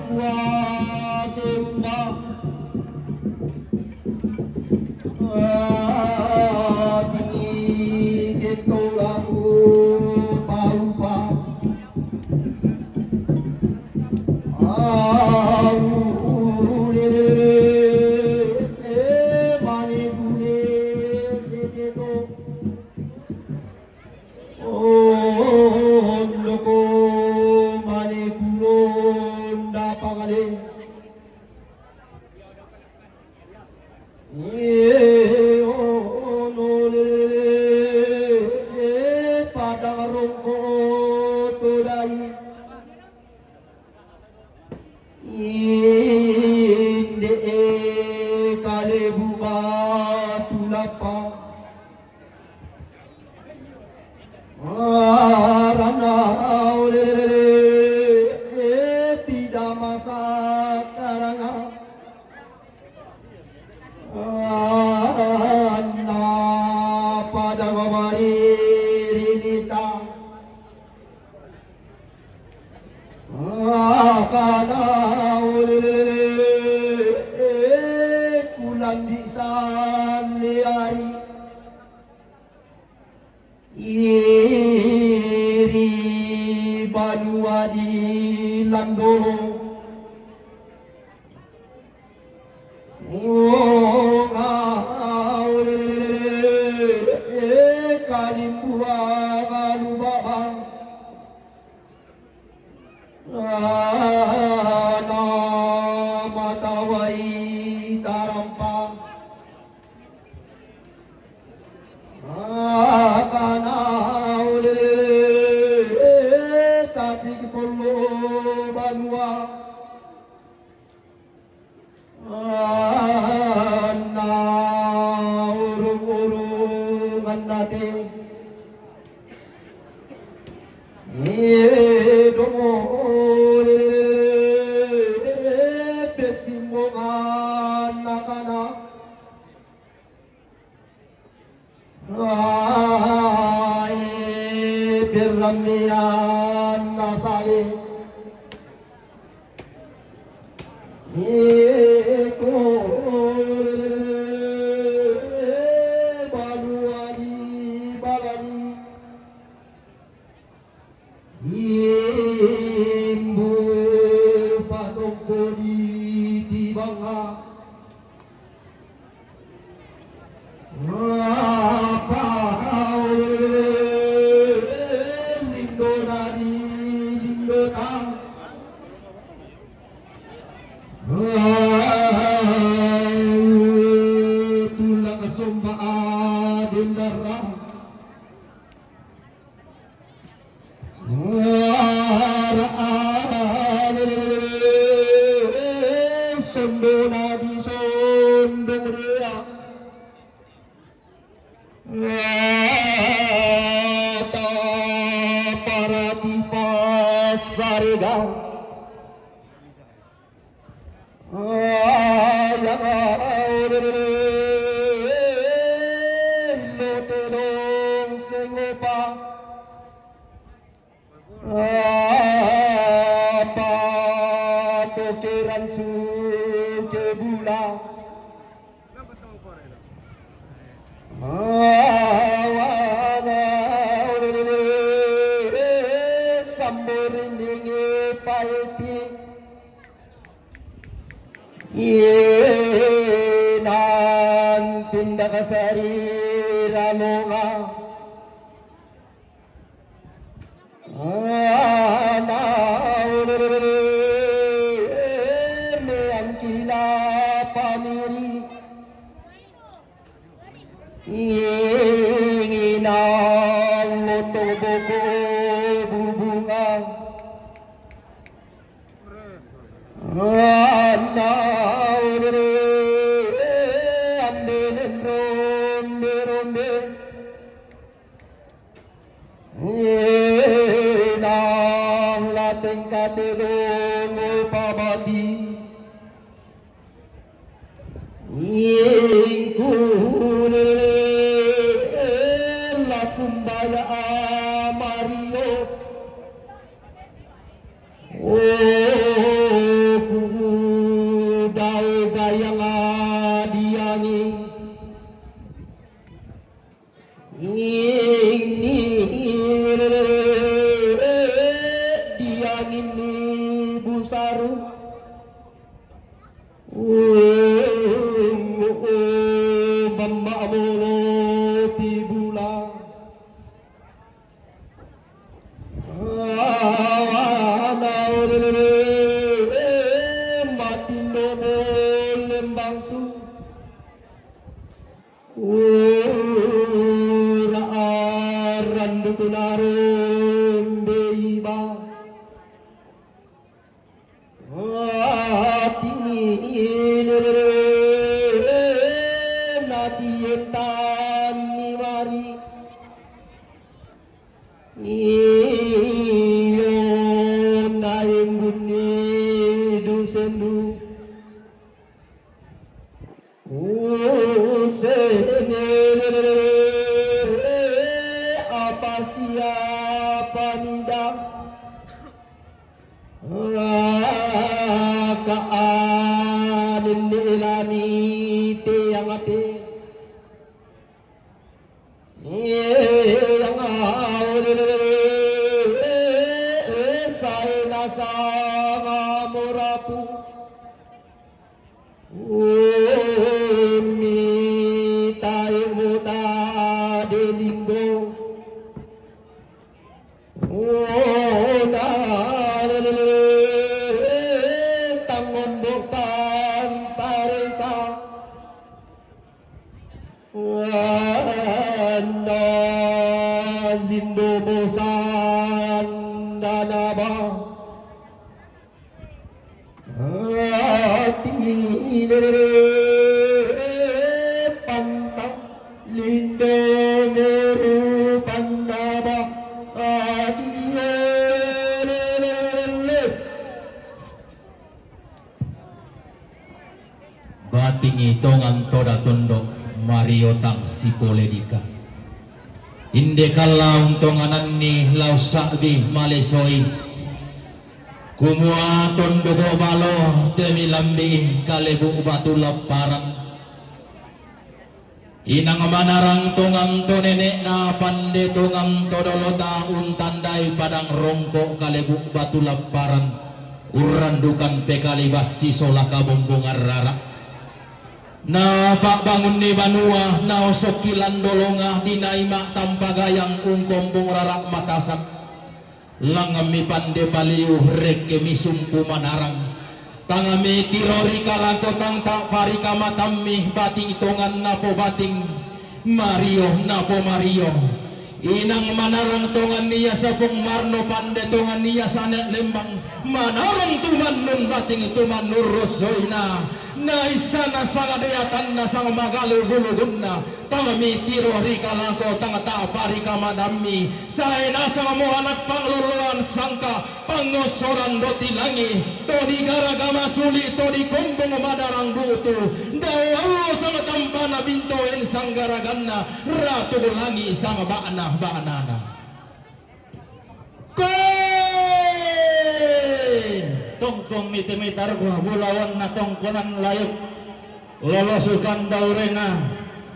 kuat rumah tinggi kita laku paupa mani bune sejeto loko mani kulonda pangale padang rongko todai inde kale buba tulapa rana tidak masak karanga na pada babari rilita kana kulan di saliari iri banua di landoro kalimbua balubaba na matawai tarampa kana tasik polo banua na urung-urungan natin dongo tesimbongan nakana birramian nasali baluani balani imbu patoko di bangga apa lindo nari lindo tang tulang sumba adin darah sondona di sondong dia ta para di pasarega lotelong sengopa apa tokeran suke bula samborindingi paiti nan tindak sari ramonga meangkila pamiri inginang motoboko bubunga andelen rombe rombe nang lateng katerong pabati ingkule la kumbaya Mario oh Bamba mulu tibulang matindo lembangsu raaran dukunaron beiba natietan ni mari iyo naing bunyi dusenu usene apa siapa nida kaanin nilami te yang ape yang saya nasa murapu mitai muta delimbo tangomboktan paresa lindo bosan danaba tinggi pantang lindo meru pandaba batingi tongan toda tundok Mario tang sipoledika inde kala untonganan ni lausabi malesoi kumua tondo balo demi lambi kalebu batu laparan inang manarang tongang to nenek na pande tongang todolota untandai padang rongko kalebu batu laparan urandukan pekalibas sisola kabumbungan rara na pak bangun ni banua na osokilan dolonga dinaima tampagayang ungkombong rarak matasan langami pande paliu reke misumpu manarang tangami tirori kalakotang tak parika matammi bating tongan napo bating Mario napo Mario inang manarang tongan niya sapong marno pande tongan niya sanek lembang manarang tuman nun bating tuman nurosoina na isana sangadeatan na sang magalugulugunna tangami tirori kalako tangata parika madami sae na sang mo anak pangluluan sangka pangosoran doti langi todi garagama suli todi kombong madarang butu dawawo sang tampana bintoen sang garaganna ratu langi sang baana tongkong mitimitar gua bulawan na tongkonan layuk lolosukan daurena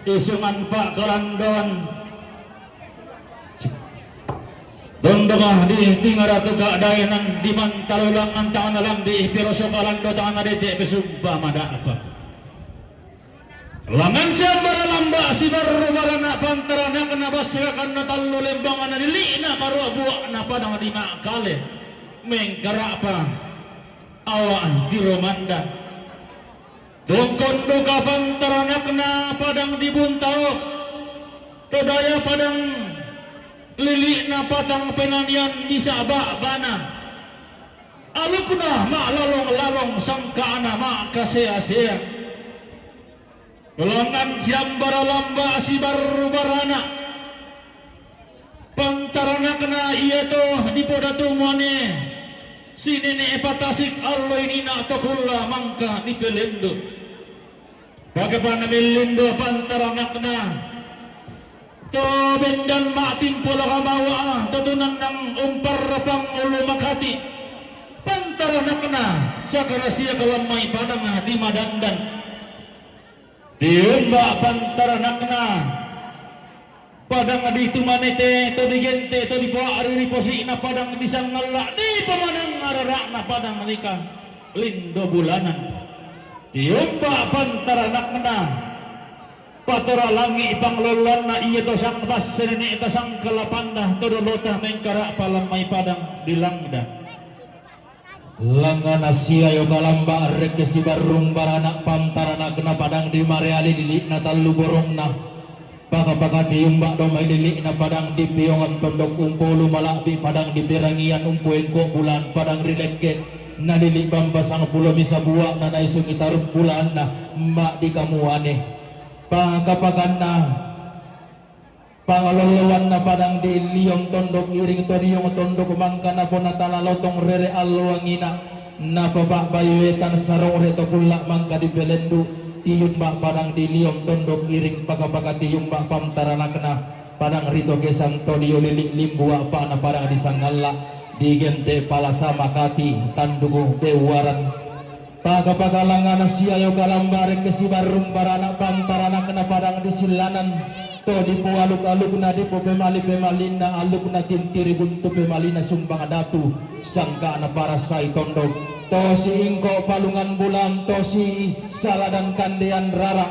isungan pak kelandon tondongah di tingaratu keadainan di mantalulang antangan alam di piroso kalando tangan adete besubah mada apa langan siang baralamba si baru barana pantarana kena basirakan na talo lembangan na dilina karo buak na padang di makale mengkara apa awak di Romanda tongkon duka pantaranak na padang dibuntao todaya padang lili na padang penanian di sabak bana alukna mak lalong sangka na mak kasea-sea langan siam baralamba si baru barana pantaranak na iya to di podatumane si nenek patasik Allah ini nak tokulla mangka di pelendo bagaimana melindo pantaranakna to bendan matin pola kamawa tutunan ng umpar rapang ulo makati pantaranakna sakarasia kalamay panang di madandan diumba pantaranakna padang di tumanete to di gente to di paari ni posi na padang di sanggala di pamanang ararak na padang nikah lindo bulanan Tiumba pantaranak na patura langi ipangluluan na iya to sang bas senini ita sang kalapanda tudulota mengkara palang may padang dilangda Langana siya yo kalamba arek si barung barana pantarana kena padang di mareali dilik na talu borong na paka tiumba do may dilik na padang di piyongan tondok umpulu malabi padang di pirangian umpueng ko bulan padang rileke na dilik bambasang pulo misa buwa na naisung itarong bulan na mak di kamuane pakapagan na pangalolowan na padang di liyong tondok iring to diyong tondok mangka na po natala lotong rere alwangina na pababaywetan sarong reto kulak mangka di belendu tiyun ba padang di liyong tondok iring pagkapaga tiyun ba pamtaranak na padang rito kesang to diyo lilik limbuwa pa na padang di sangala di gente palasama kati tandugo dewaran pagkapagalangan na siya yo kalambare kesibarung barana pamtaranak na padang di silanan to di po aluk-aluk na di po pemali na aluk na tintiri buntu pemali na sumbang datu sangka na para sa itondog to si ingko palungan bulan to si saladan kandian rara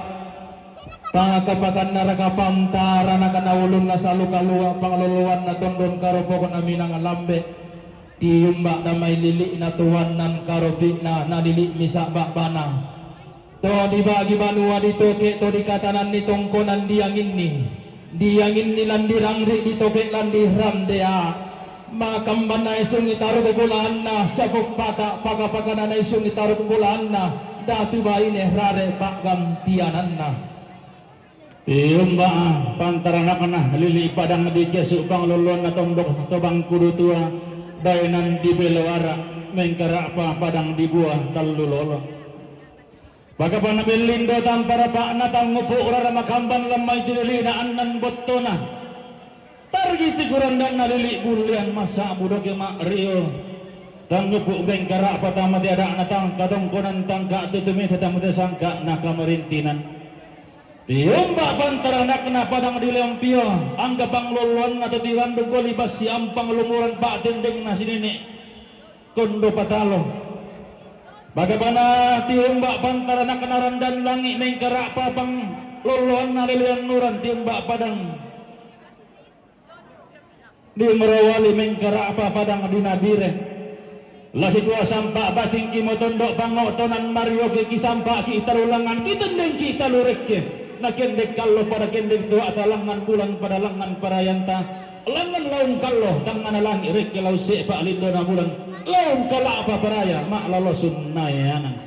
pangakapakan naraka pamtara na kanawulong na salukalua pangaluluan na tondon karopokon amin ang alambe tiumba na may lili na tuwan nan karopi na nalili misa bakbana to dibagi banua ditoke to dikatanan ni tongkonan diangin ni landirangri ditoke landi ramdea makamban na isung itaruh kebulaan na sapok pata pagapagana na isung itaruh kebulaan na datu bayi ne rare pak gantianan na Tiumba pantaranak na lili padang di kesu pangluluan na tondok tobang kudu tua dayanan di belawara mengkara pa padang di buah talulolo bagaimana belindo tampara pak na tangupu urara makamban lamai dilili na anan botona targiti kurandang na lili bulian masa budok yang mak rio tangupu bengkara patama tiada na tang kadongkonan tangka tutumi tetang sangka na kamerintinan tiumba pantaranak na padang dilampio angga pangluluan na tutiran dugoli basi ampang lumuran pak tendeng na sinini kondo patalo bagaimana tiumbak pantara na kenaran dan langi mengkerak papang loloan na lilian nuran tiumbak padang di merawali mengkerak apa padang di nabire lahi tua sampak bating kimo tondok pangotonan mario ki sampak ki tarulangan kita neng kita lurekke na kendek kallo pada kendek tua talangan bulan pada langan parayanta langan laung kallo tangan langi rekke lau se pak lindo na bulan laung kala apa paraya mak lalo sunnayanan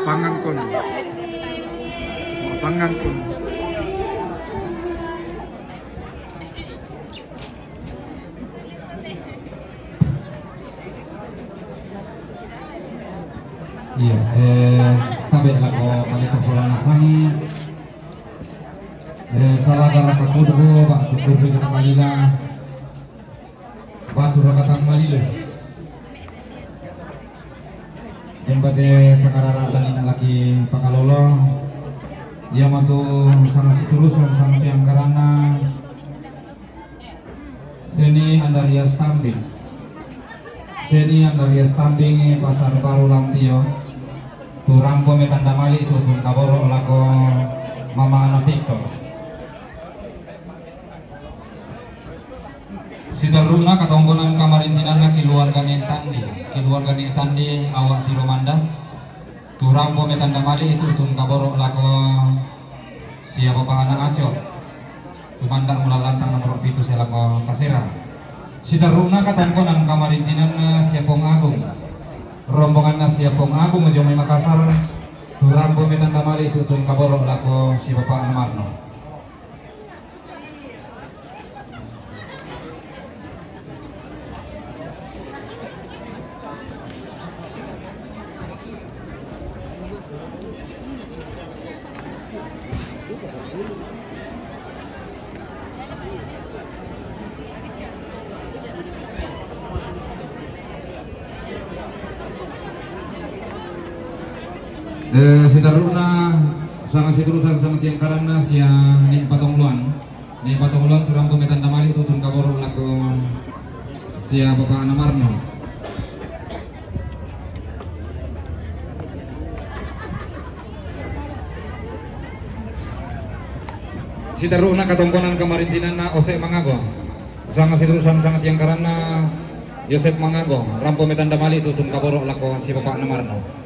Pangangkon. Pangangkon. Iya, tabe lako kali persoalan sangi. Salah darah kakudu bak tukur di malila. Batu rakatang malila. Yang pada sakarara dan laki pakalolo. Dia matu sangat situlusan sangat yang karana. Seni Andaria Stambing. Seni Andaria Stambing Pasar Baru Lampio. Turang pome tanda mali itu pun kaboro lako mama anak TikTok. Sidaruna katonggonan kamarintinana keluarga ni tandi awak tiro manda. Turang pome tanda mali itu pun kaboro lako siapa pa anak aco. Tumanda mula lantang nomor itu saya lako kasera. Sidaruna katonggonan kamarintinana siapong agung. Rombongan nasi Siapong Agung Jomai Makassar turang bumi tanda mali itu tun kaboro lako si Bapak Amarno. Sidaruna sangat siturusan sama tiang karana sia ni patongluan turang pemetan damali itu tun kaboro lako sia Bapak Anamarno. Sidaruna katongkonan kamarintinan na Osek Mangago sangat siturusan sangat tiang karana Yosep Mangago rampo metan damali itu tun kaboro lako sia Bapak Anamarno.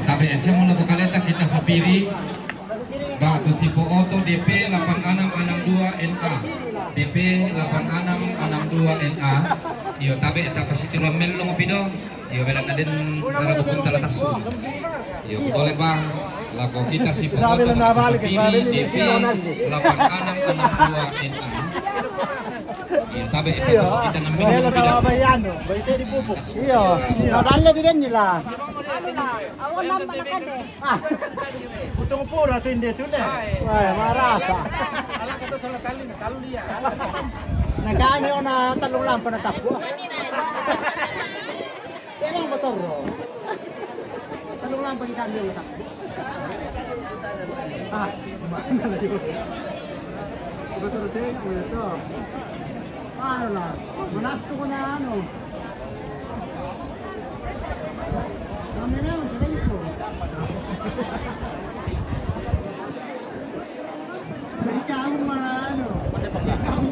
Tabe siamo na bukaleta kita sapiri Batu Sipo Oto DP 8662 NA DP 8662 NA iyo tabe eta pasiti romel lo pido iyo belan na din para pupunta la tasu iyo boleh bang lako kita Sipo Oto sapiri DP 8662 NA iyo tabe eta pasiti kita namin lo pido Iya, nadalo din nila. Ako lang malakan eh. Utong pura to hindi to na. Ay, marasa. Alam ka to sa talo niya. Nagkami o na talong lang pa natakbo. Yan ang motor. Talong lang pa kami yung natakbo. Motor din, ito. Ano lang, manasto ko na ano. Kami na, sabi ko. Balik ka akong mga ano. Akong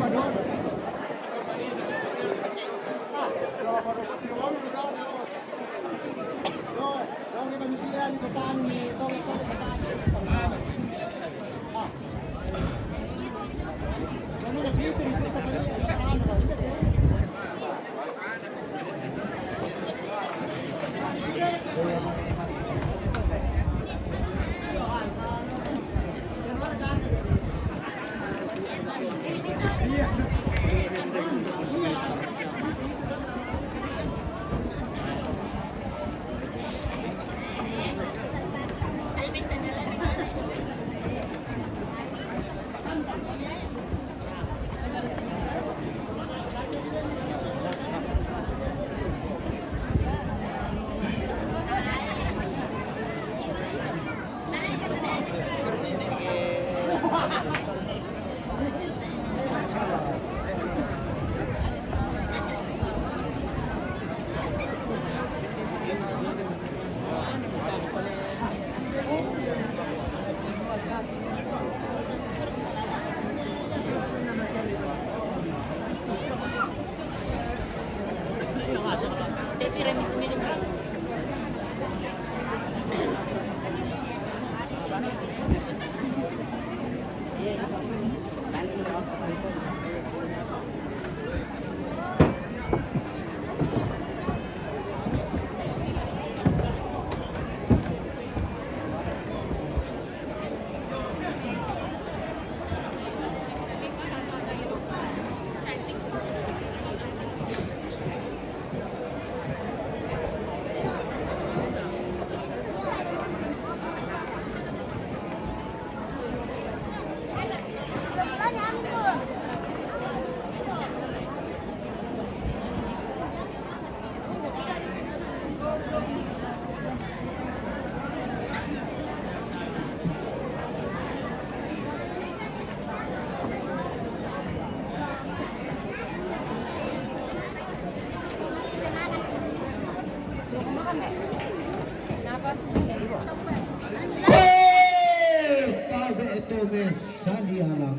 Tabe itu bisa dihalang.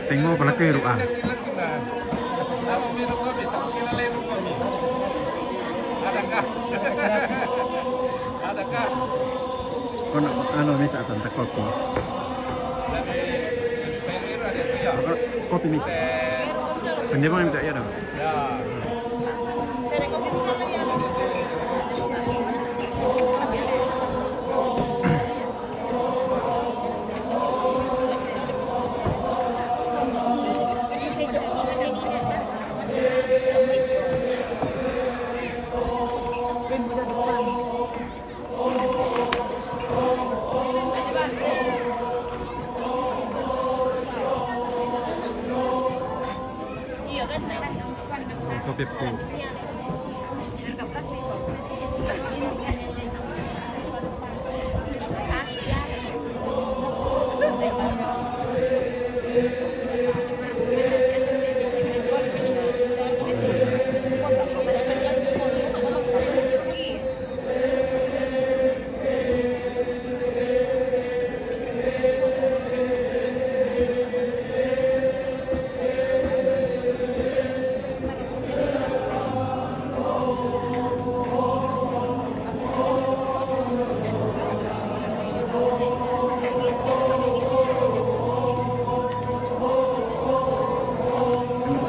Tengo pala kayo ah. Kon ano mis atan ta kopi. Kopi mis. Hindi mo minta yan. Kopi po.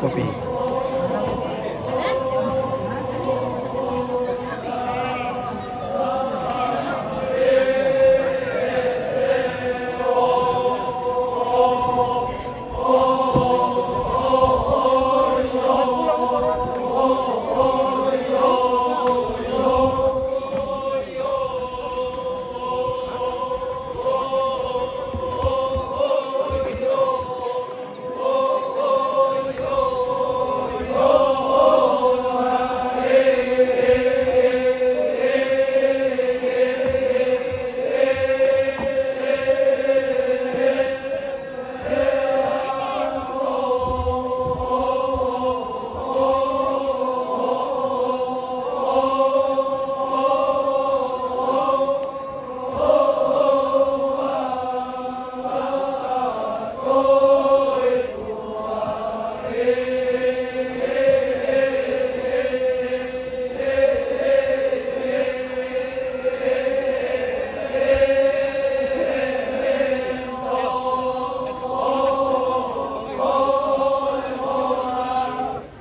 Kopi.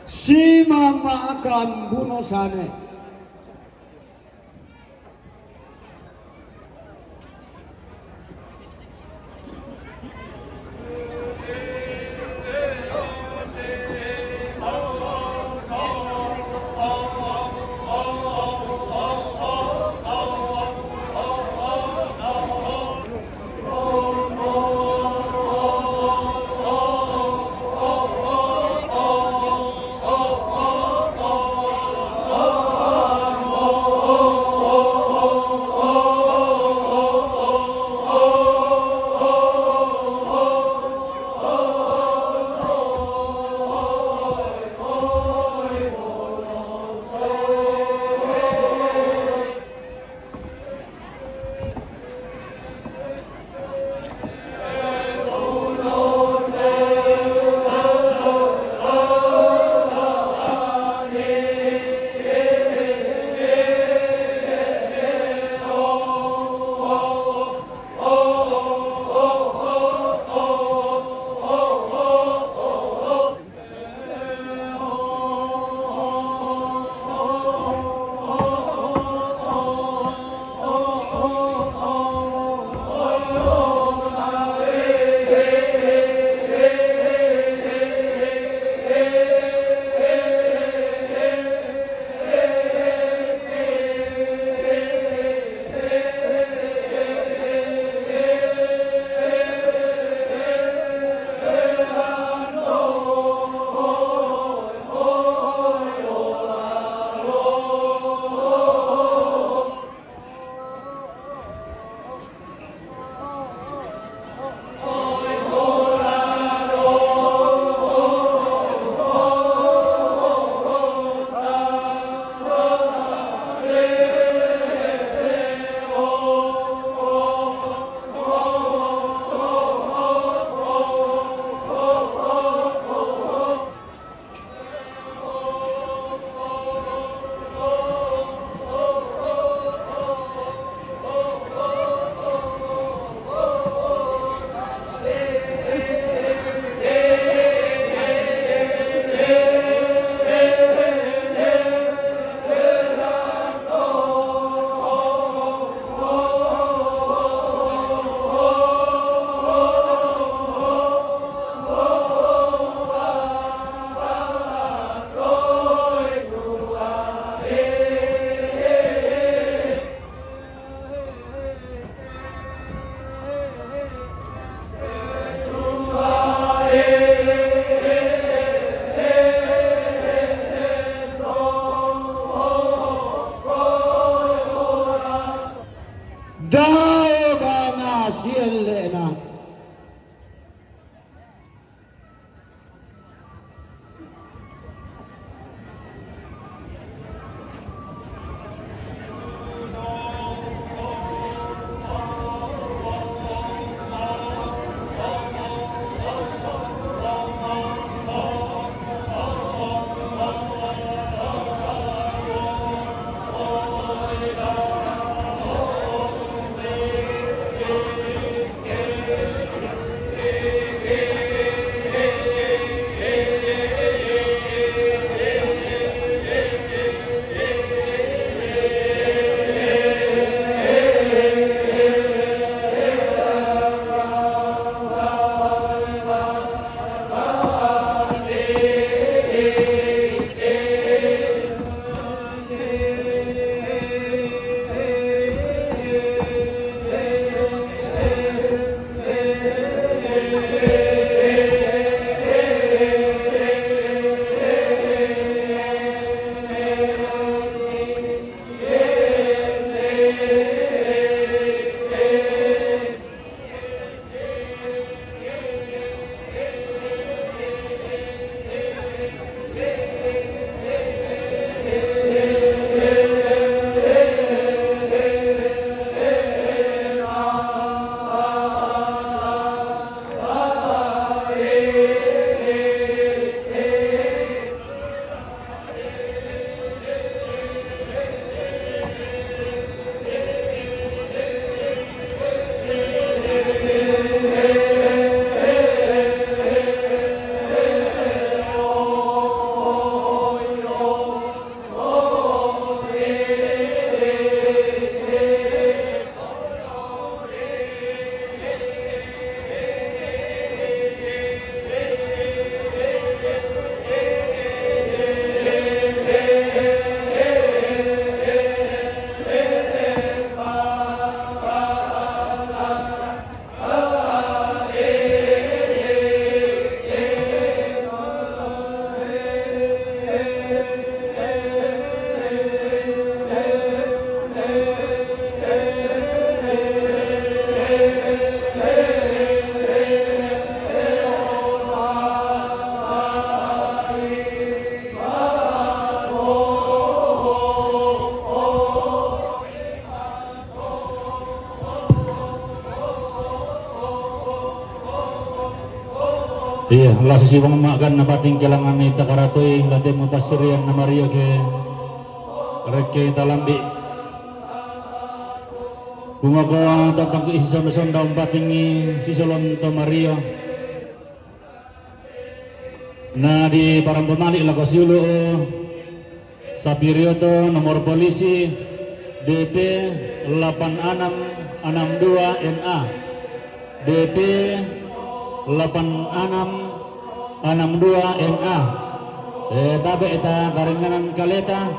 Si mama akan bunuh sana. sielena. Iya, Allah sisi pengemakan napating kelangan ita karatoi late mapasirian na Mario ke reke talambi kumako tatang ku isi sonda patingi sisolon to Mario na di parang pemalik lakas yulu Sapirio to nomor polisi DP 8662 NA DP 8662 NA tabi ita karinganan kaleta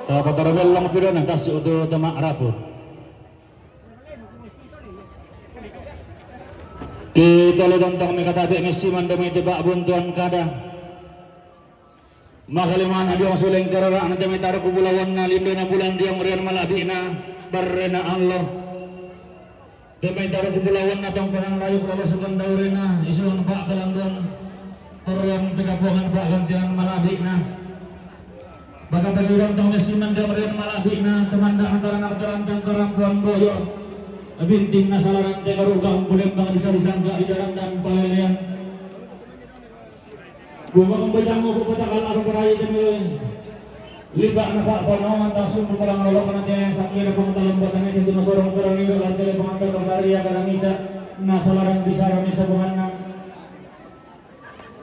ta patarabel lang piro na tas uto tama rapo kita ledantang may katabi ng siman dami tiba buntuan kada makaliman adi ang suling karara na dami taro kubulawan na lindo na bulan di ang riyan malabi na barrena Allah dami taro kubulawan na tong kanang layo kalau sukan daw rin na isulong ba kalang doon torong tigapuhan ba gantian malabi na baka pagirang tong nasiman dami riyan malabi na tumanda ang tarang karang buang boyo abinting na salaran te karuga ang bulim bang disalisan ka idaran dan pahalian bumang bajang mo pupatakal ako parayi demi liba na pa panawan tasong pupalang lolo ka na tayo sakira pang talambatan ito na sorong kurang ilo at tele pangantar pangariya ka ng isa na salaran bisara ni sa buhanan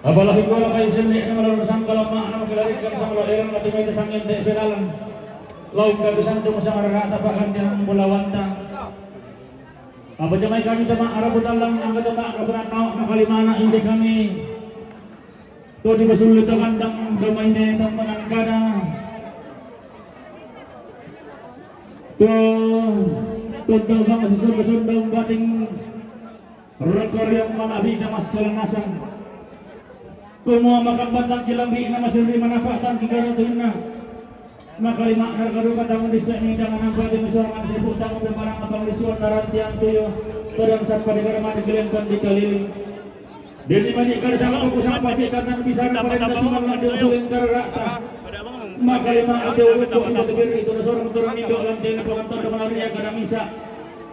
apalagi ko lang kayo sindi na malarasang kalama na magkalarik ka sa malairang katimay sa sangin te peralan laong kabisan ito mo sa mararata pa kanti ng bulawanta apa jamai kami teman Arab dalam yang ketema kebenaran tahu nakalimana hindi kami to di basulit ang kandang damay na itong manangkada to daw bang masisod daw bating rekor yang malabi na masalanasan kumuha makambantang kilambi na masilbi manapatan kigaratuhin na makalima na karukat ang disa ni dangan ang pwede misorangan sa putang ng parang kapanglisuan na rantiang tuyo Padang Sapa negara mati kelempan di kaliling. Deni banyak kali sama aku sampai di kanan bisa pada nasional ada usulin karata. Maka lima ada urut itu tegir itu seorang turun indok lantai penonton dengan area karena misa.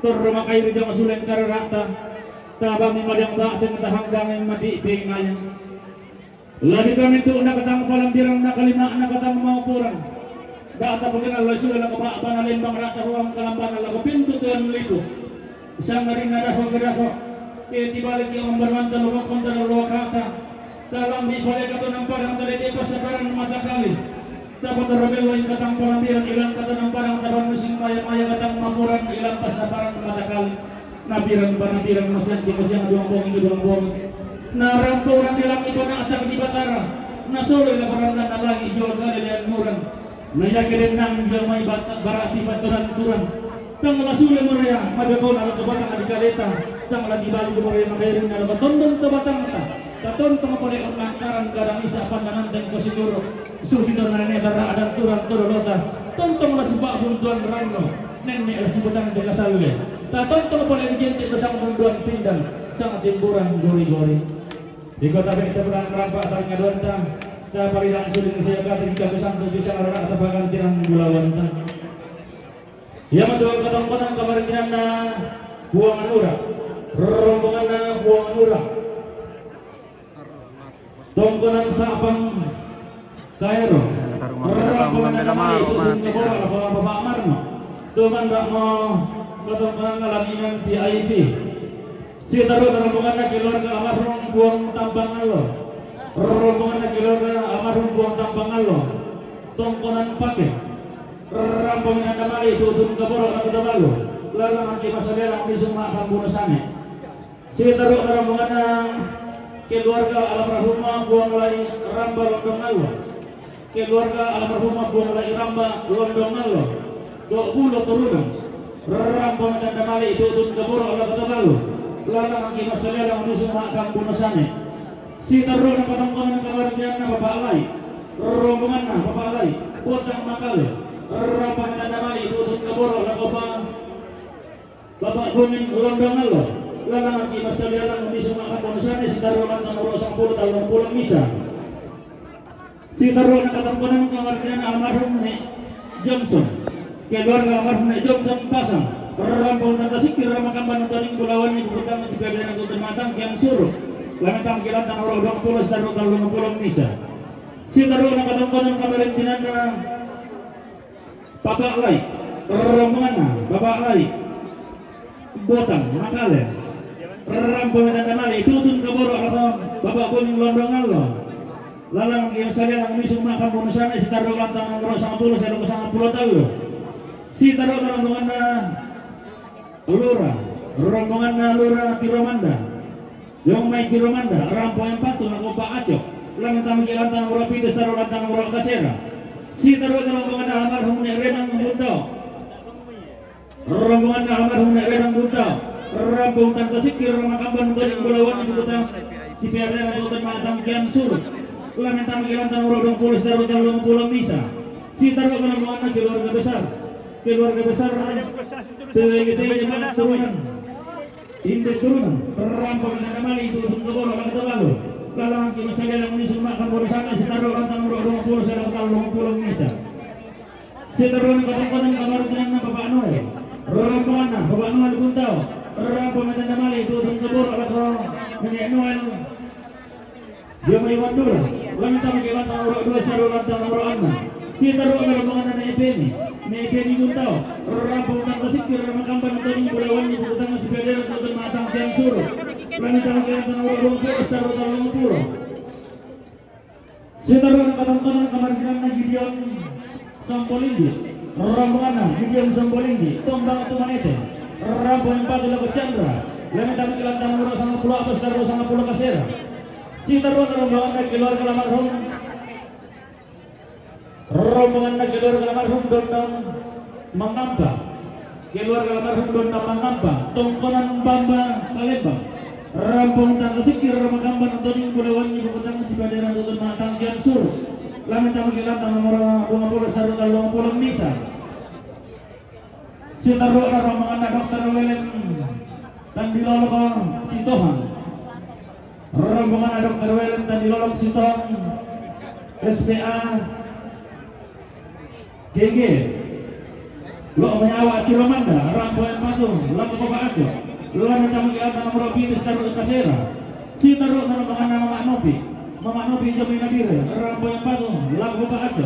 Terima kayu di usulin karata. Tabang madang tak dengan hanggang yang mati pingayang. Lalu kami itu nak ketang palang birang nak kalima nak ketang mau purang. Data bagian Allah sudah nak pak panalimbang rata ruang kalampan Allah pintu Tuhan meliku. Isang ring ada hogerako. Tibalik yang membermantan ruang kontra ruang kata. Dalam di balik kata namparang dari di pasaran mata kali. Dapat terbel lain katang palang birang ilang kata namparang taban musim maya katang mapuran ilang pasaran mata kali. Nabiran masih di masih doang bohong itu doang bohong. Narampo orang ilang iba na atak di batara. Nasuloy na karang na lagi jual kalian murang. Nayakirin nang jual may barati baturan-turan. Tang nasuloy mo rin madagon alam kabatang adikaleta. Tang lagi bali mo rin mayroon na batondon to batang ta. Katon tong pala ang langkaran kadang isa pandanan dan ko siguro. Susidor na rin dara adang turang-turolota. Tontong nasibak buntuan rangno. Neng ni asibutan de kasalwe. Tatontong pala ang gente ito sa buntuan pindang. Sa timburan gori-gori. Di kota kita berang rampak tanya donta. Ta parilang suling saya kata jika besanto bisa arah atau bahkan tirang gulawanta. Ia menjual ketong-ketong kemarin na buangan ura. Rombongan na buangan ura. Tongkonan sapang Kairo. Rombongan na namay itutong kabora Bapak Marno. Tumanda mo ketongkonan ngalaminan VIP. Si taruh rombongan na keluarga almarhum buang tambangan lo. Rombongan na keluarga almarhum buang tambangan lo. Tongkonan pakai. Rombongan na namay tutun kaboro na kadabalo. Lalang ang kimasalela ang isuma pambunusannya. Si taruh rombongan na keluarga almarhum buang lay ramba londongan lo. Keluarga almarhum buang lay ramba londongan lo. 20 turunan. Rombongan na namay tutun kaboro na kadabalo. Lalang ang kimasalela ang isuma pambunusannya. Si taruh na katongkongan kabardian na babalay. Rombongan na babalay. Utang makale. Rombongan na namay tutun kaboro na kopang Bapak Buming Londongan lo. Lalang ang kimasalela ang isuma pambunusannya. Si taruh na tanuro 10 talong pulang misa. Si taruh na katongkongan kabardian na almarhum ni Johnson. Keluarga almarhum ni Johnson pasang. Rampung dan tasik kira makan bantuan kulawan ni bukutang si perdana untuk matang yang suruh. Lamitang kilan tan oro 20 saru talung 20 misa. Si taruh na katongkonan kabarintinan na Bapak Lai. Rombongan na Bapak Lai. Botang makale. Rampung dan namali tutun kaboro atau Bapak Buming Londongan lo. Lalang yang saya lang misung makan bonusan si taruh lantang nomor 10 saru 10 talu. Si taruh na rombongan na Lura, rombongan na Lura Tiromanda. Yung may Tiromanda, rampo yang patu na Pak Acok. Lang tami kilantang ura pito sa lantang ura kasera. Si taruh na rombongan na almarhum ni Renang Bundao. Rombongan na almarhum ni Renang Bundao. Rampong tan kasikir makamban ng bulawan ni butang si Pierre na tutan matang kian surut. Lang tami kilantang ura 20 sa lantang 20 misa. Si taruh na rombongan na keluarga besar. Keluarga besar tegede mana turunan indek turunan rampung na namali itu kaboro ang tabalo kalang kimasalela ng isuma kaborusan si taruh lantang 20 sa lantang 20 misa. Si taruh ng katongkonan kabardian na Bapak Noel. Rombongan na Bapak Noel Buntao. Rampung na namali itu kaboro ang Nenek Noel. Dia may wandura. Lantang kilantang 2 sa lantang 6. Si taruh na rombongan na Epeni. Epeni Buntao. Rampung na kasikir makamban ng bulawan ni bukutang si perdana tutun matang tiang suruh. Lamitang kilantang 20 sa lantang 20. Si taruh na katongkonan kamardinan na Gideon Sampolindi. Rombongan na Gideon Sampolindi. Tombang at Tumanete. Rampung yang patu lagu Chandra. Lamitang kilantang 20 sa 10 kasera. Si taruh na rombongan na keluarga almarhum. Rombongan na keluarga almarhum Dondang Mangampa. Keluarga almarhum Dondang Mangampa. Tongkonan Bamba Palembang. Rampung tan kasikir makamban Antoning Bulawan ni bukutang si perdana tutun matang kian sur. Lamitang kilantang nomor 20 saru talung 20 misa. Si taruh na rombongan na Dr. Welen tan dilolok Sintohan. Rombongan Dr. Wel tan dilolok Sintohan. SPA GG. Lo menyawa Ciromanda, Ramboyan Patung, Laku Bapak Aco. Lo minta mengilatkan nomor Pintu Taruh Kasera. Si taruh rombongan Mama Nopi Jomi Nadire, Ramboyan Patung, Laku Bapak Aco.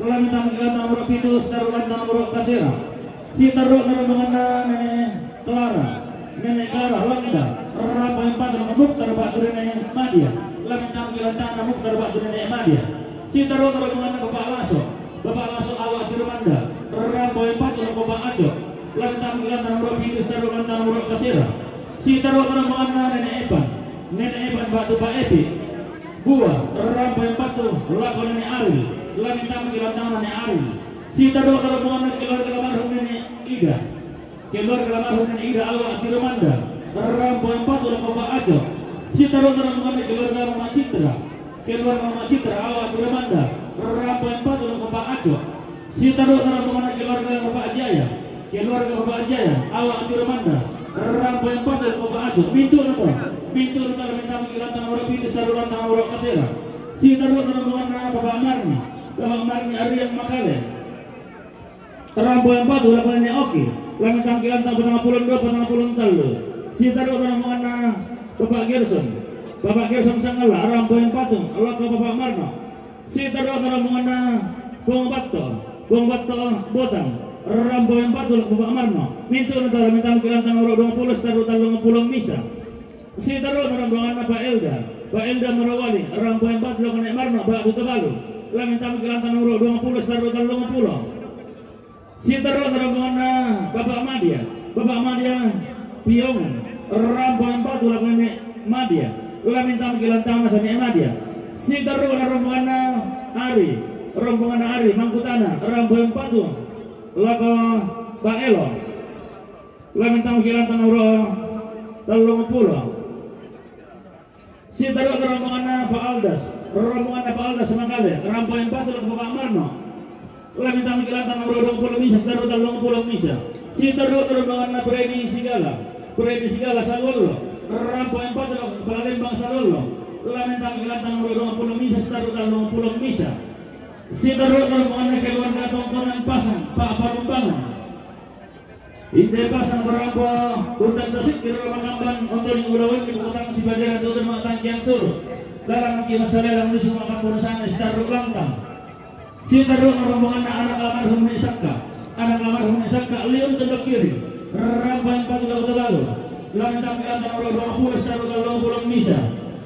Lo minta mengilatkan nomor Pintu Taruh nomor Kasera. Si taruh rombongan Nenek Clara, Landa, Ramboyan Patung, Mukhtar Batu Nenek Madia. Lo minta mengilatkan Mukhtar Batu Nenek Madia. Si taruh rombongan Bapak Lasso awak Ciromanda, Ramboyan Patung, Bapak Aco. Lantang nomor Pintu Taruh nomor Kasera. Si taruh rombongan Nenek Epan Batu Pak Epi. Buah, Ramboyan Patung, Laku Nenek Ari. Lantang Nenek Ari. Si taruh rombongan keluarga almarhum Nenek Ida. Keluarga almarhum Nenek Ida awak Ciromanda, Ramboyan Patung, Bapak Aco. Si taruh rombongan keluarga Mama Citra. Keluarga Mama Citra awak Ciromanda, Ramboyan Patung, Bapak Aco. Si taruh rombongan keluarga Bapak Jaya. Keluarga Bapak Jaya awak Ciromanda, Ramboyan Patung, Bapak Aco. Pintu minta mengilatkan nomor Pintu Taruh nomor Kasera. Si taruh rombongan Bapak Marni Arian Makale, Ramboyan Patung, Laku Nenek Oki. Lamin tampilan tak bernama Pulung Talu. Si taruh rombongan Bapak Gerson Sangala, Ramboyan Patung, Laku Bapak Marno. Si taruh rombongan Bong Bato Botang, Ramboyan Patung, Bapak Marno. Mintu negara minta tampilan nomor 20 taruh Pulung Misa. Si taruh rombongan Pak Elda Merawali, Ramboyan Patung, Laku Nenek Marno, Pak Butebalu. Lamin tampilan nomor 20 taruh Pulau. Si taruh rombongan Bapak Madia Piongan, Ramboyan Patung, Laku Nenek Madia. Lamin tampilan tanah Nenek Madia. Si taruh rombongan Ari Mangkutana, Ramboyan Patung, Laku Pak Elo. Lamin tampilan nomor 30. Si taruh rombongan Pak Aldas Mangkale, Ramboyan Patung, Bapak Marno. Lamin tampilan nomor 20 Misa, taruh 30 Misa. Si taruh rombongan Predi Sigala Salolo, Ramboyan Patung, Palembang Salolo. Lamin tampilan nomor 20 Misa, taruh 30 Misa. Si taruh rombongan keluarga Tongkonan Pasang, Pak Palumbangan. Inde Pasang berapa hutan tasik di rumah kamban untuk mengulawin di utang si bajaran itu terima tangkian suruh. Dalam mungkin masalah dalam di semua kampung sana si taruh lantang. Si taruh rombongan anak almarhum Isaka, Leon Tendok Kiri, Ramboyan Patung, Laku Lalu. Lamin tampilan nomor 20 taruh 20 Misa.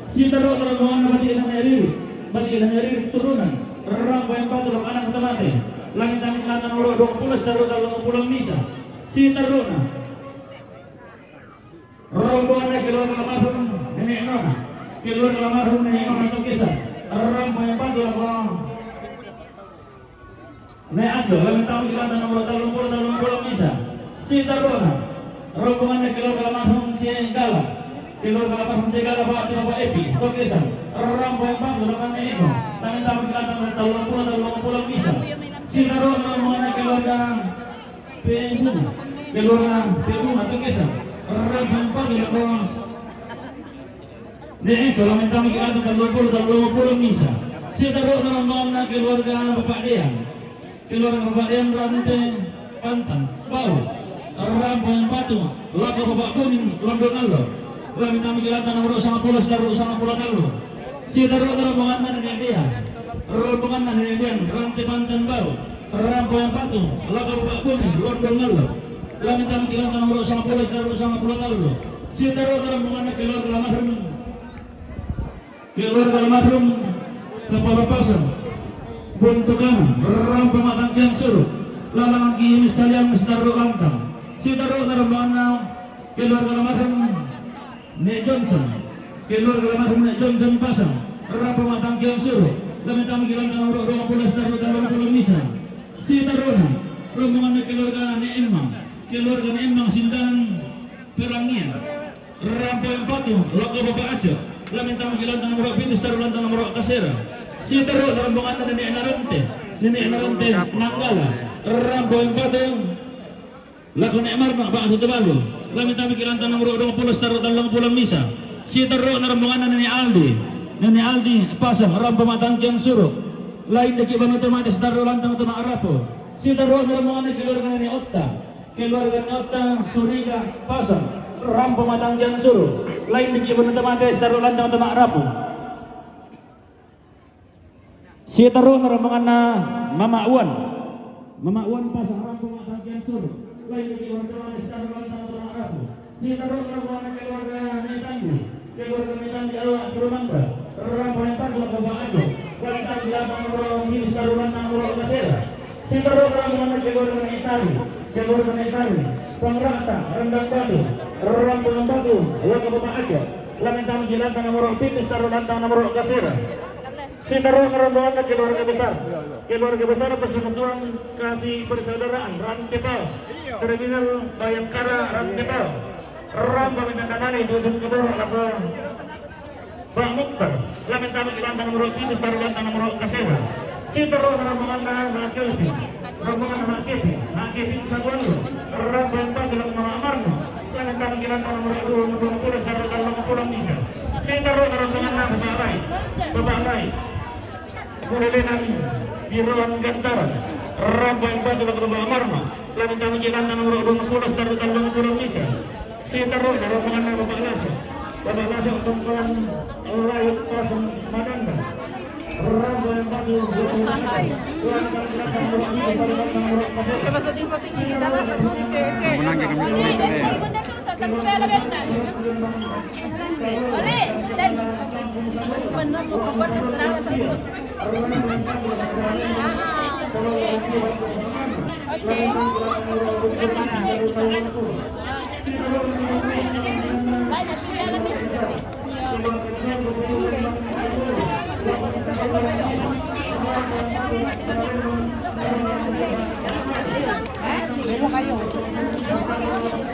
Si taruh rombongan Bati Riri turunan, Ramboyan Patung, anak Temate. Lamin tampilan nomor 20 taruh 20 Misa. Si taruh rombongan keluarga almarhum Nenek Nona, keluarga almarhum Nenek Nona Tukisah, Ramboyan Patung, Laku Nenek Aco. Lamin tampilan nomor 30 Misa. Si taruh rombongan keluarga almarhum Cegala, keluarga almarhum Cegala Bapak Epi Tukisah, Ramboyan Patung, Laku Nenek Eko. Lamin tampilan nomor 30 Misa. Si taruh rombongan keluarga keluarga Bunga Tukisah, Ramboyan Patung, Laku Nenek Eko. Lamin tampilan nomor 30 Misa. Si taruh rombongan keluarga Bapak Dean, keluarga Bapak Dean Rante Pantang Bau, Ramboyan Patung, Laku Bapak Kuning London Allo. Lamin tampilan nomor 10 taruh 10 Allo. Si taruh rombongan Nenek Dean, Rante Pantan Bau, Ramboyan Patung, Laku Bapak Kuning London Allo. Lamin tampilan nomor 10 taruh 10 Allo. Si taruh rombongan keluarga almarhum Kepala Pasang Buntukan, Rampa Matangkian Suruh, Lalangan Ki Misalian Taruh Lantang. Si taruh rombongan keluarga almarhum Nek Johnson, keluarga almarhum Nek Johnson Pasang, Rampa Matangkian Suruh. Lamin tampilan nomor 20 taruh 20 Misa. Si taruh rombongan keluarga Nek Emang Sindan Perangian, Ramboyan Patung, Laku Bapak Aco. Lamin tampilan nomor Pintu Taruh nomor Kasera. Si taruh rombongan Nenek Narante Nanggala, Ramboyan Patung, Laku Nenek Marno Pak Tutebalu. Kami tabi kilantang nomor 20 taruh dalam bulan misa. Si taruh na rombongan ni Aldi. Nani Aldi pasang ram pematangkian suruh. Lain deki banu temades taruh lantang tema Arapo. Si taruh na rombongan ni keluarga ni Otta. Keluarga ni Otta Suriga pasang ram pematangkian suruh. Lain deki banu temades taruh lantang tema Arapo. Si taruh na rombongan na Mama Uwan. Mama Uwan pasang ram pematangkian suruh. Lain deki banu temades taruh lantang tema Arapo. Si taruh na rombongan keluarga ni Tangguh. Keluarga Medan di awak Turumanda, orang Palembang juga bawa aja. Kita bilang orang ini saluran orang Kasera. Kita orang mana keluarga Itali, keluarga Itali, Pangrata, Rendang Batu, orang Batu, orang bawa aja. Lain tamu jalan tanah orang Pintu saluran tanah orang Kasera. Kita orang mana keluarga besar persatuan kasih persaudaraan Rantepal, terminal Bayangkara Rantepal. Orang pemindahan dusun kebun apa Bang Mukhtar lamen tamu di lantang nomor 7 baru lantang nomor Kasera. Kita rombongan Hakefi Sabuandu orang bantah dalam nama Amarno lamen tamu di lantang nomor 20 baru dalam pulang Nika. Kita rombongan Bapak Rai Kulenan Biruan Gantaran orang bantah dalam nama Amarno lamen tamu di lantang nomor 20 baru dalam pulang Nika. Kita rombongan Bapak Nasi untuk kawan rakyat pasang Madanda. Rombongan Batu. Coba syuting di dalam di CC. Boleh. Benar mau kapan serangan satu. Banyak pilihan bisa. Kayo.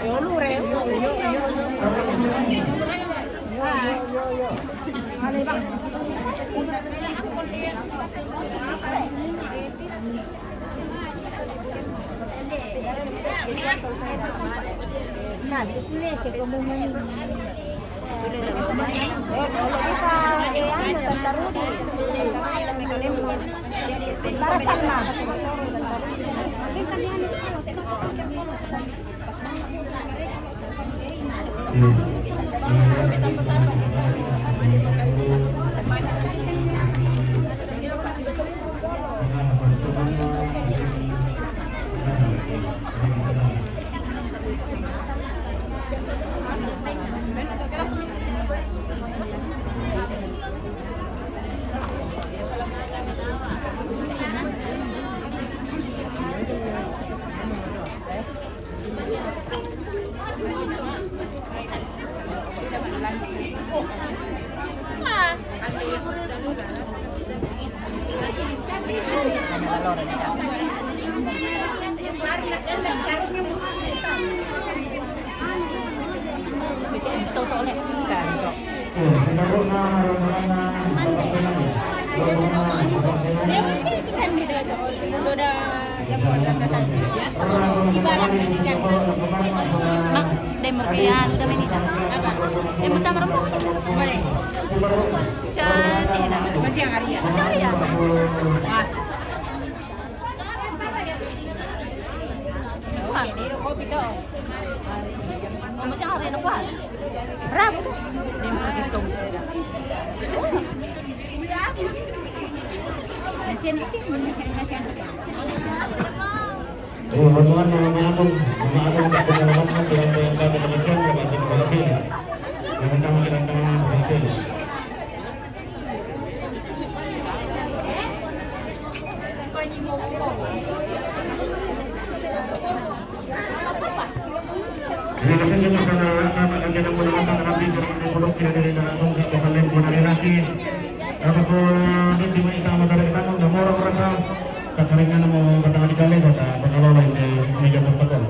Yo lure. Ale bang. Nah, sini que como un para Salma. Demerkian udah menita apa? Demuta merempok boleh. Masih hari ya. Wah, ini kopi tuh. Macam hari nak buat. Rabu. Demerkian bisa. Mesin. Rombongan mengagung tak pengalaman dengan kami demikian kepada kami. Dengan kami dan kami kekaringan mau bertanggal di kali kota berkelola di meja protokol.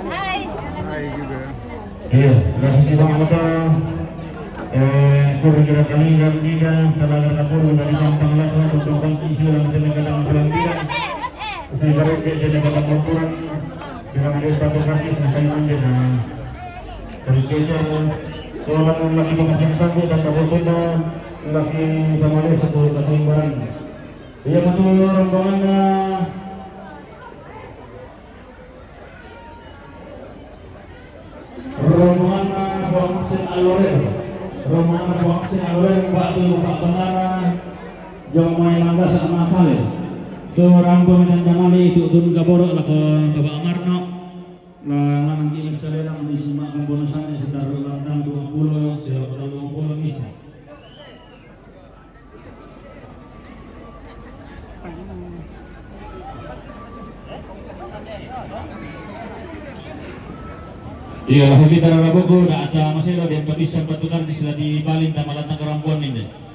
Hai. Hai juga. Iya, terima kasih Bang Kota. Kira-kira kami dan tidak salah kapur dari Sampang Laka untuk bangkit silang dengan pelampiran. Sekarang dia dalam laporan dengan desa berkaki sampai menjadi dari kejar orang lagi pemain sanggup dan kapur benda lagi sama dia satu ketimbangan. Ia masuk rombongan Bangsin Alorel, rombongan Bangsin Alorel Batu Pak Benara, Jom Main Mangga sama Kale. Tu rambung dan jamali itu tun kaborok lah ke Bapak Amarno. Lah nanti selang disimak bonusannya sekitar landang 20 sekitar 20 misa. Iya, lah kita rabogo dah ada masalah dia kebisan batukan di sila di Balin dan malatang kerampuan ini.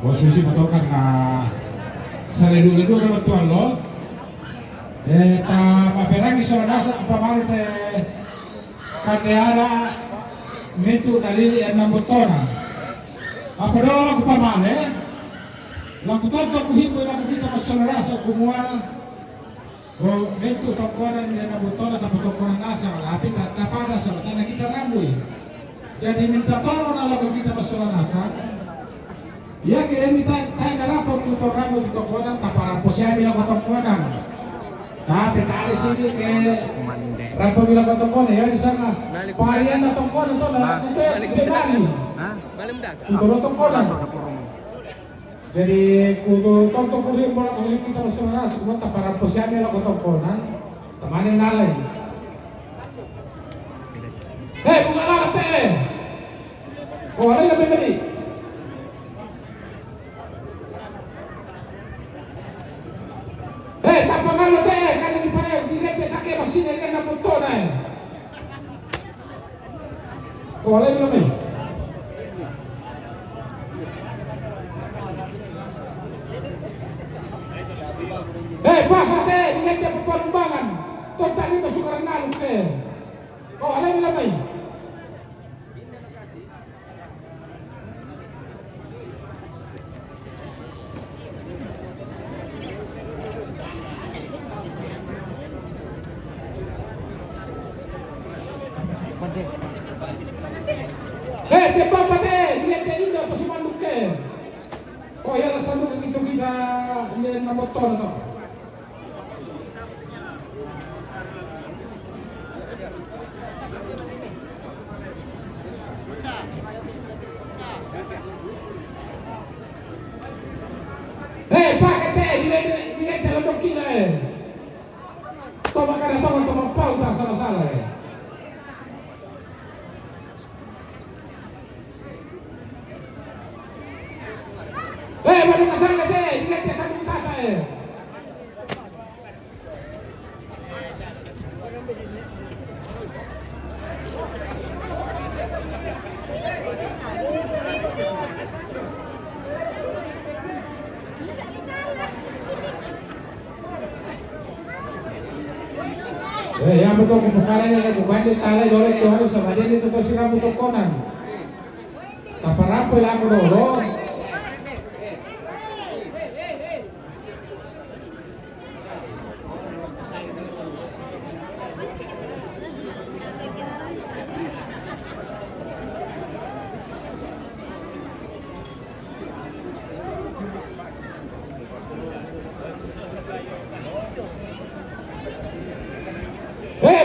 Posisi motokan na saledu-ledu sama tuan lo. Ta maperagi soranasa pamali te kandeara mintu dalili enam botona. Apa do lagu pamali? Lagu tonton kuhipo lagu kita masoranasa kumual. Oh mintu tokonan enam botona tapi tokonan nasa tapi tak pada sama karena kita rambui. Jadi minta tolong lagu kita masoranasa. Ya kira ini tak rapor tutor rambut tutor kodang tak para posya bilang kotor kodang. Tapi tadi sini ke rapor bilang kotor kodang ya di sana. Parian kotor kodang tu lah itu pedali. Tutor kotor kodang. Jadi kudu tonton kuliah bola kuliah kita bersaudara semua tak para posya bilang kotor kodang. Temani nalai. Hei bukan lah teh. Kau ada yang beli? Tapangalo te kan di pare bilete take masine kan na puntona eh. Oleh belum ni? Pasar te bilete perkembangan. Total ni masuk karena lu ke. Oleh belum ni? Te papa te, dia te indo apa semua luke. Oh ya rasa lu itu kita ini na motor tu. Pakai te, dia te lembok kila. Toma cara toma pau tak salah-salah. Mana kasar kate, dia tak minta kate. Yang betul kebukaran yang bukan di tali oleh Tuhan sama dia itu pasti rambut tokonan. Tapi apa yang aku dulu?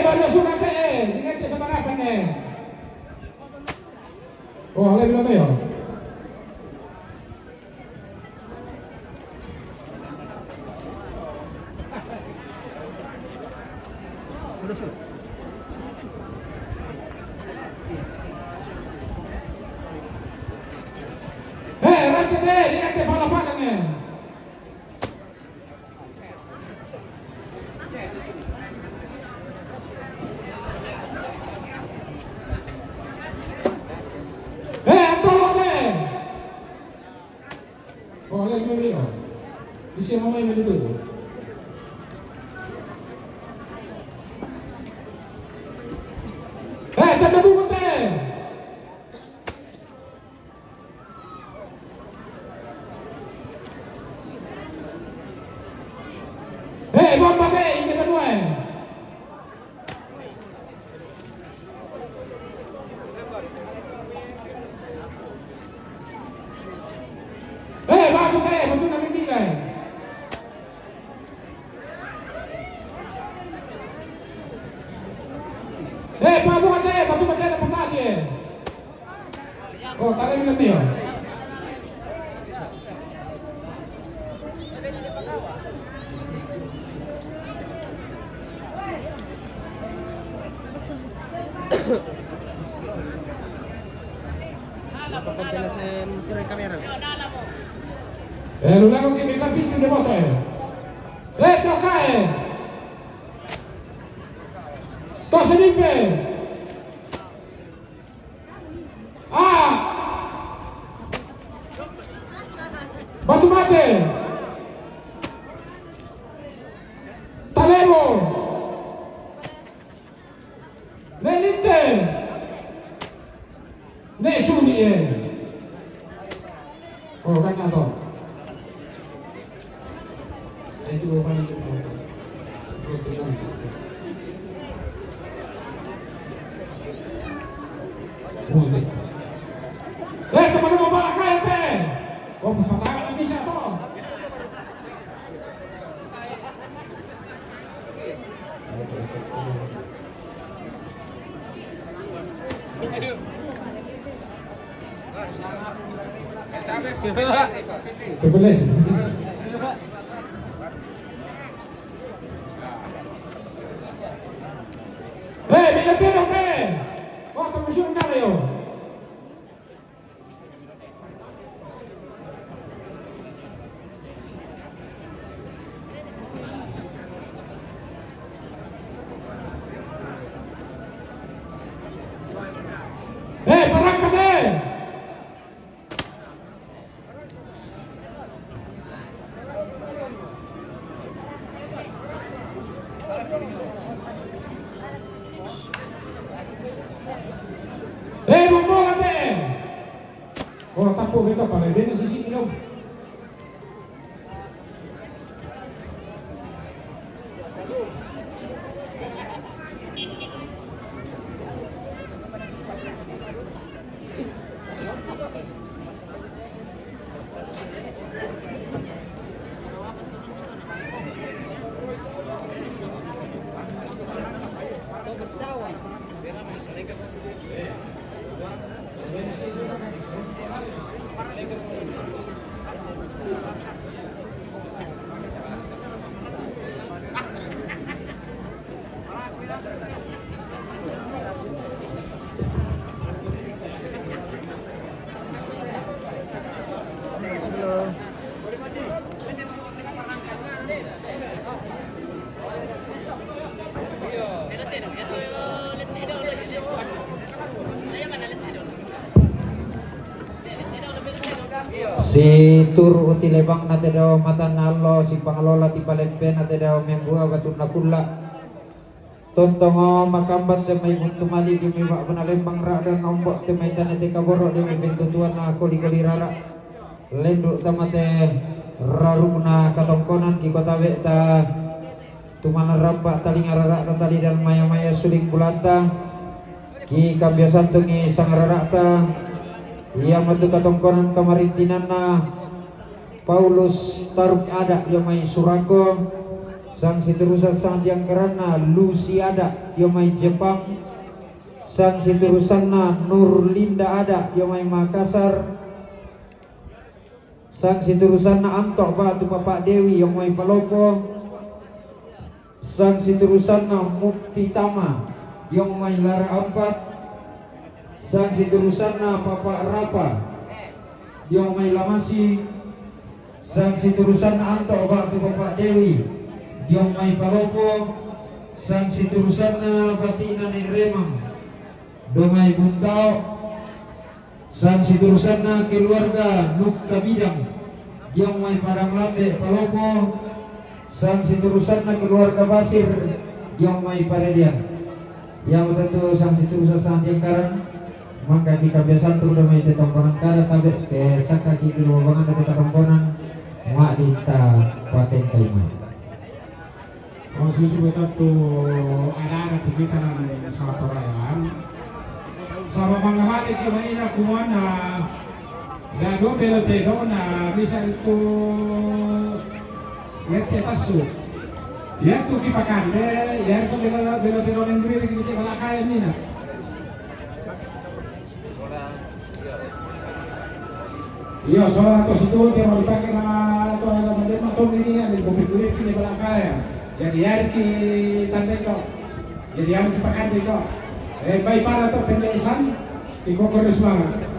Mana sunat ingat kita marakan Oh, oleh belum ya? Sudah. tete, dinate palapakan ni. Tolong deh. Oh, lagi beliau. Di sini mau main itu. Tanda buku teh. Bomba teh, ini kedua. Bagus teh, betul nak bimbing. Pak buat teh, betul betul ada petani. Oh, tak ada minum dia. Luego que me capite de bota. Toca. Tosse limpe. Batu mate. Talebo. Lelite. Nesuni. Oh, kan atau itu apa itu? Teman-teman balak kaya teh. Oh, pertama Indonesia toh. Bebeles. Minatero te. Oh, termusun kayo. Berangkat deh. Bola deh. Oh, tapo kita pada dia di sini dong. Si tur uti lebak nate daw mata nalo si pangalola ti palempen nate daw membuah batu nakula tontongo makambat te may buntu mali di may bak panalembang ra dan nombok te may tanete kaboro di may bentutuan na koli-koli rara lenduk tamate raruna katongkonan ki kotawe ta tumana rabak tali ngarara ta tali dan maya-maya suling bulata ki kabiasan tungi sang rara ta ia matu katongkonan kamarintinan na Paulus Taruk ada yomai Surako sang siturusa sang tiang kerana Lucy ada yomai Jepang sang siturusan na Nurlinda ada yomai Makassar sang siturusan na Antok Batu Bapak Dewi yomai Palopo sang siturusan na Mukti Tama yomai Lara Ampat sang siturusan na Papa Rafa yang may lamas Proklamasi sang siturusan anto Batu Bapak Dewi Diong Mai Palopo sang siturusan Batina Nek Remang Domai Buntao sang siturusan keluarga Nuk Kabidang Diong Mai Padang Lambe Palopo sang siturusan keluarga Basir Diong Mai Paredian yang tentu sang siturusan Santiangkaran maka kita biasa tuh udah main tetongkonan kada tabek ke saka kita ruangan dari tetongkonan mak dita paten kaiman. Susu betul tuh ada kita nang satu rayaan. Sama mengamati kemana kumana gado belotedo na bisa itu yete tasu. Ya tu kipakande, ya tu belotedo yang diri kita balakayan ni na. Iya, soalnya atas itu dia mau dipakai atau ada macam atau ini ada bukit-bukit di belakang ya. Jadi hari tanda itu, jadi hari pakai itu. Baik para atau penjelasan di kokor semangat.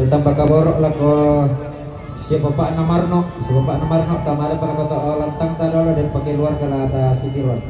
Ditambah kaborok lah ko si Bapak Namarno tamale para kota lantang tadolo dan pakai luar kala ta sikiron.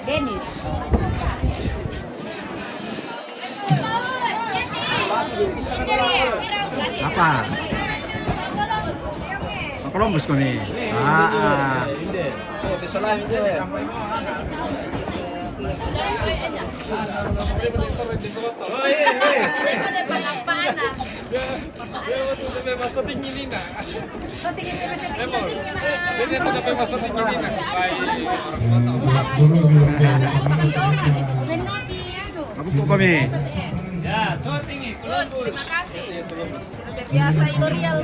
Dennis. Apa? Columbus ko ni. Aku po kami. Terima kasih. Biasa tutorial.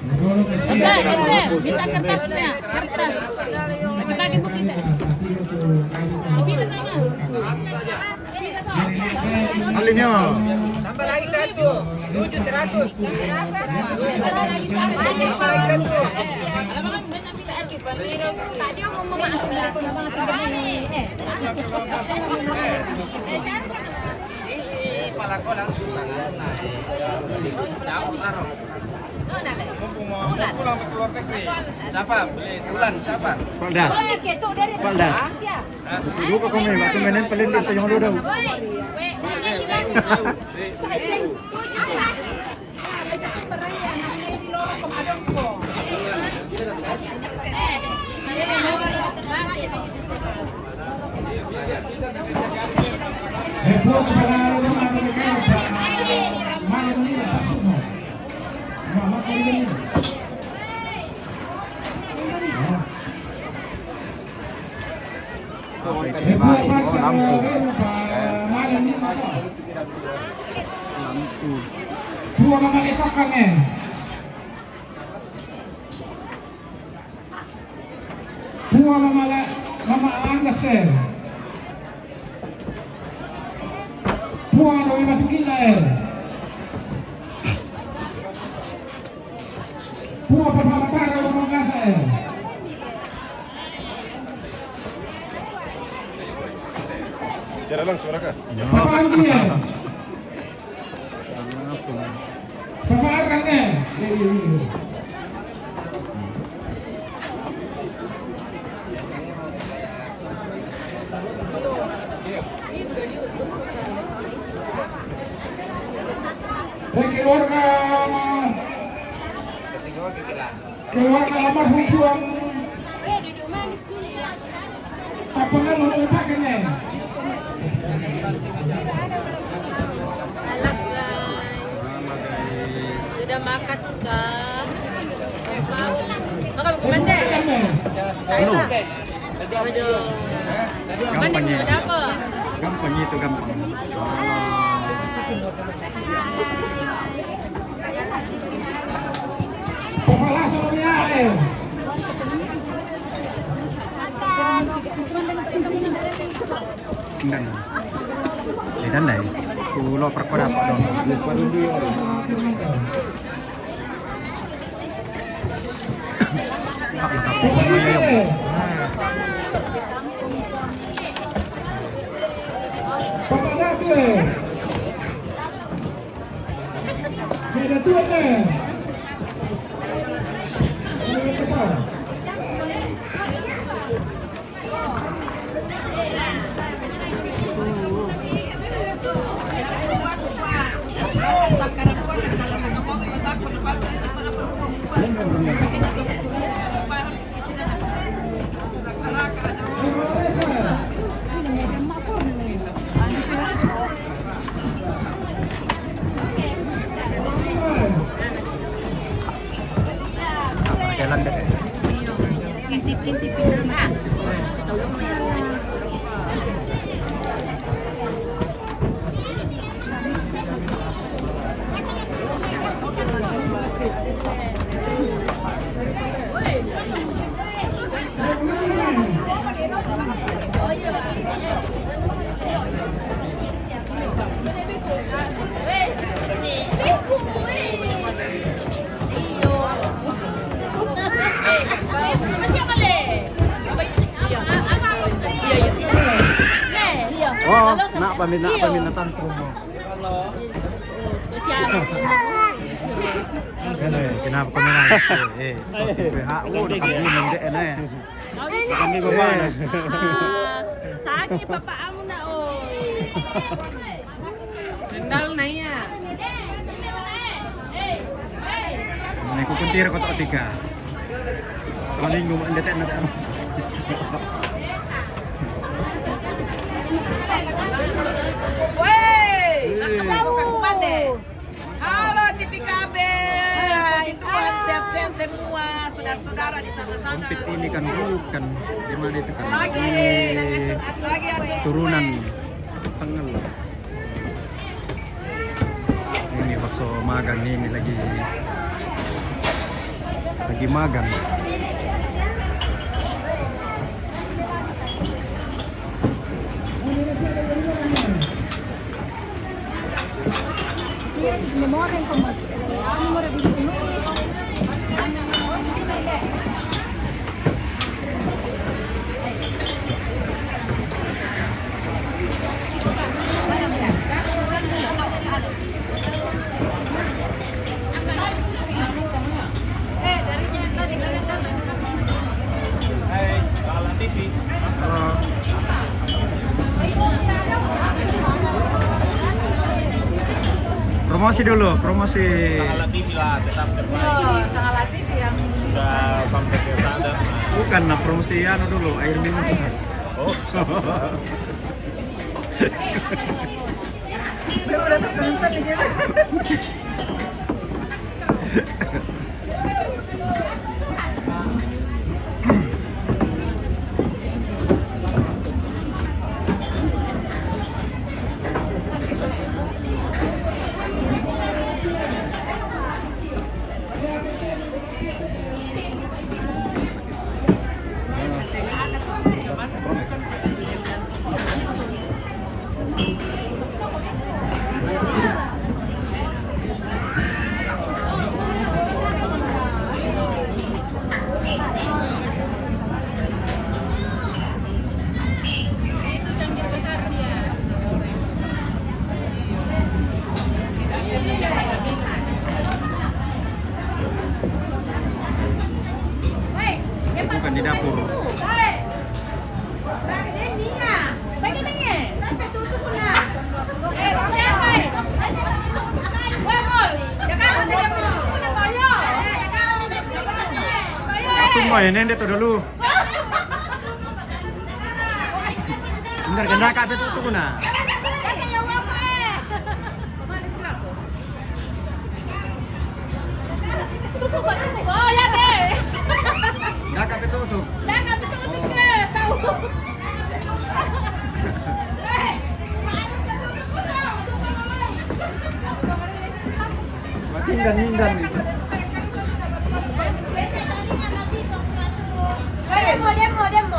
Minta kertasnya, kertas. Bagi-bagi bu kita. Alin nyo? Tambah lagi 1. 700. Tadi aku mau maaf. Kepala ko lang susangan na Siapa? Bulan siapa? Paldas. Paldas. Buka kami, aku mainin paling dito yung ludaw. Buat para rumah mereka malam ini masuk mau. Mama kali ini. Buat bangsa malam ini apa? Dua mama lekokan eh. Dua mama anggas eh. Buang dari batu gila buang papa matara rumah kasa Cara langsung raka. papa andi papa akan keluarga almarhum buang tak pernah melupakannya. Sudah makan kah? Makan kumande. Ano? Aduh. Kumande Gampang ada apa? Gampang itu gampang. Pemalasan niya Enggak. Dan dai. Kulo perkoda apa dong? Beda tuan eh. Jalan deh. Oh, nak paminatan mo. Kenapa kau menang? PHU nakabunan ke na eh. Kami ko ba na? Sakit papa amo na oy. Sendal na iya. May kukuntir ko to atika. Kaling mo ang dete na ano. Wey, nakapagpande. Halo TPKB. Itu sehat-sehat semua saudara-saudara di sana-sana. Kompit ini kan bukan di mana itu kan. Lagi atur Turunan tengah. Ini bakso magang ini lagi magang. Promosi dulu, promosi. Sangat TV lah, tetap terbaik. Sangat TV yang Sudah sampai ke sana. Bukan nah promosi anu dulu, air minum. Oh. udah terbentuk gitu. Bukan di dapur. Mainin dia tuh dulu. Bentar kena kafe tutup na. Oh ya deh. Nggak kafe tutup. Dah kami tutup ke tahu. Hindan. Demo.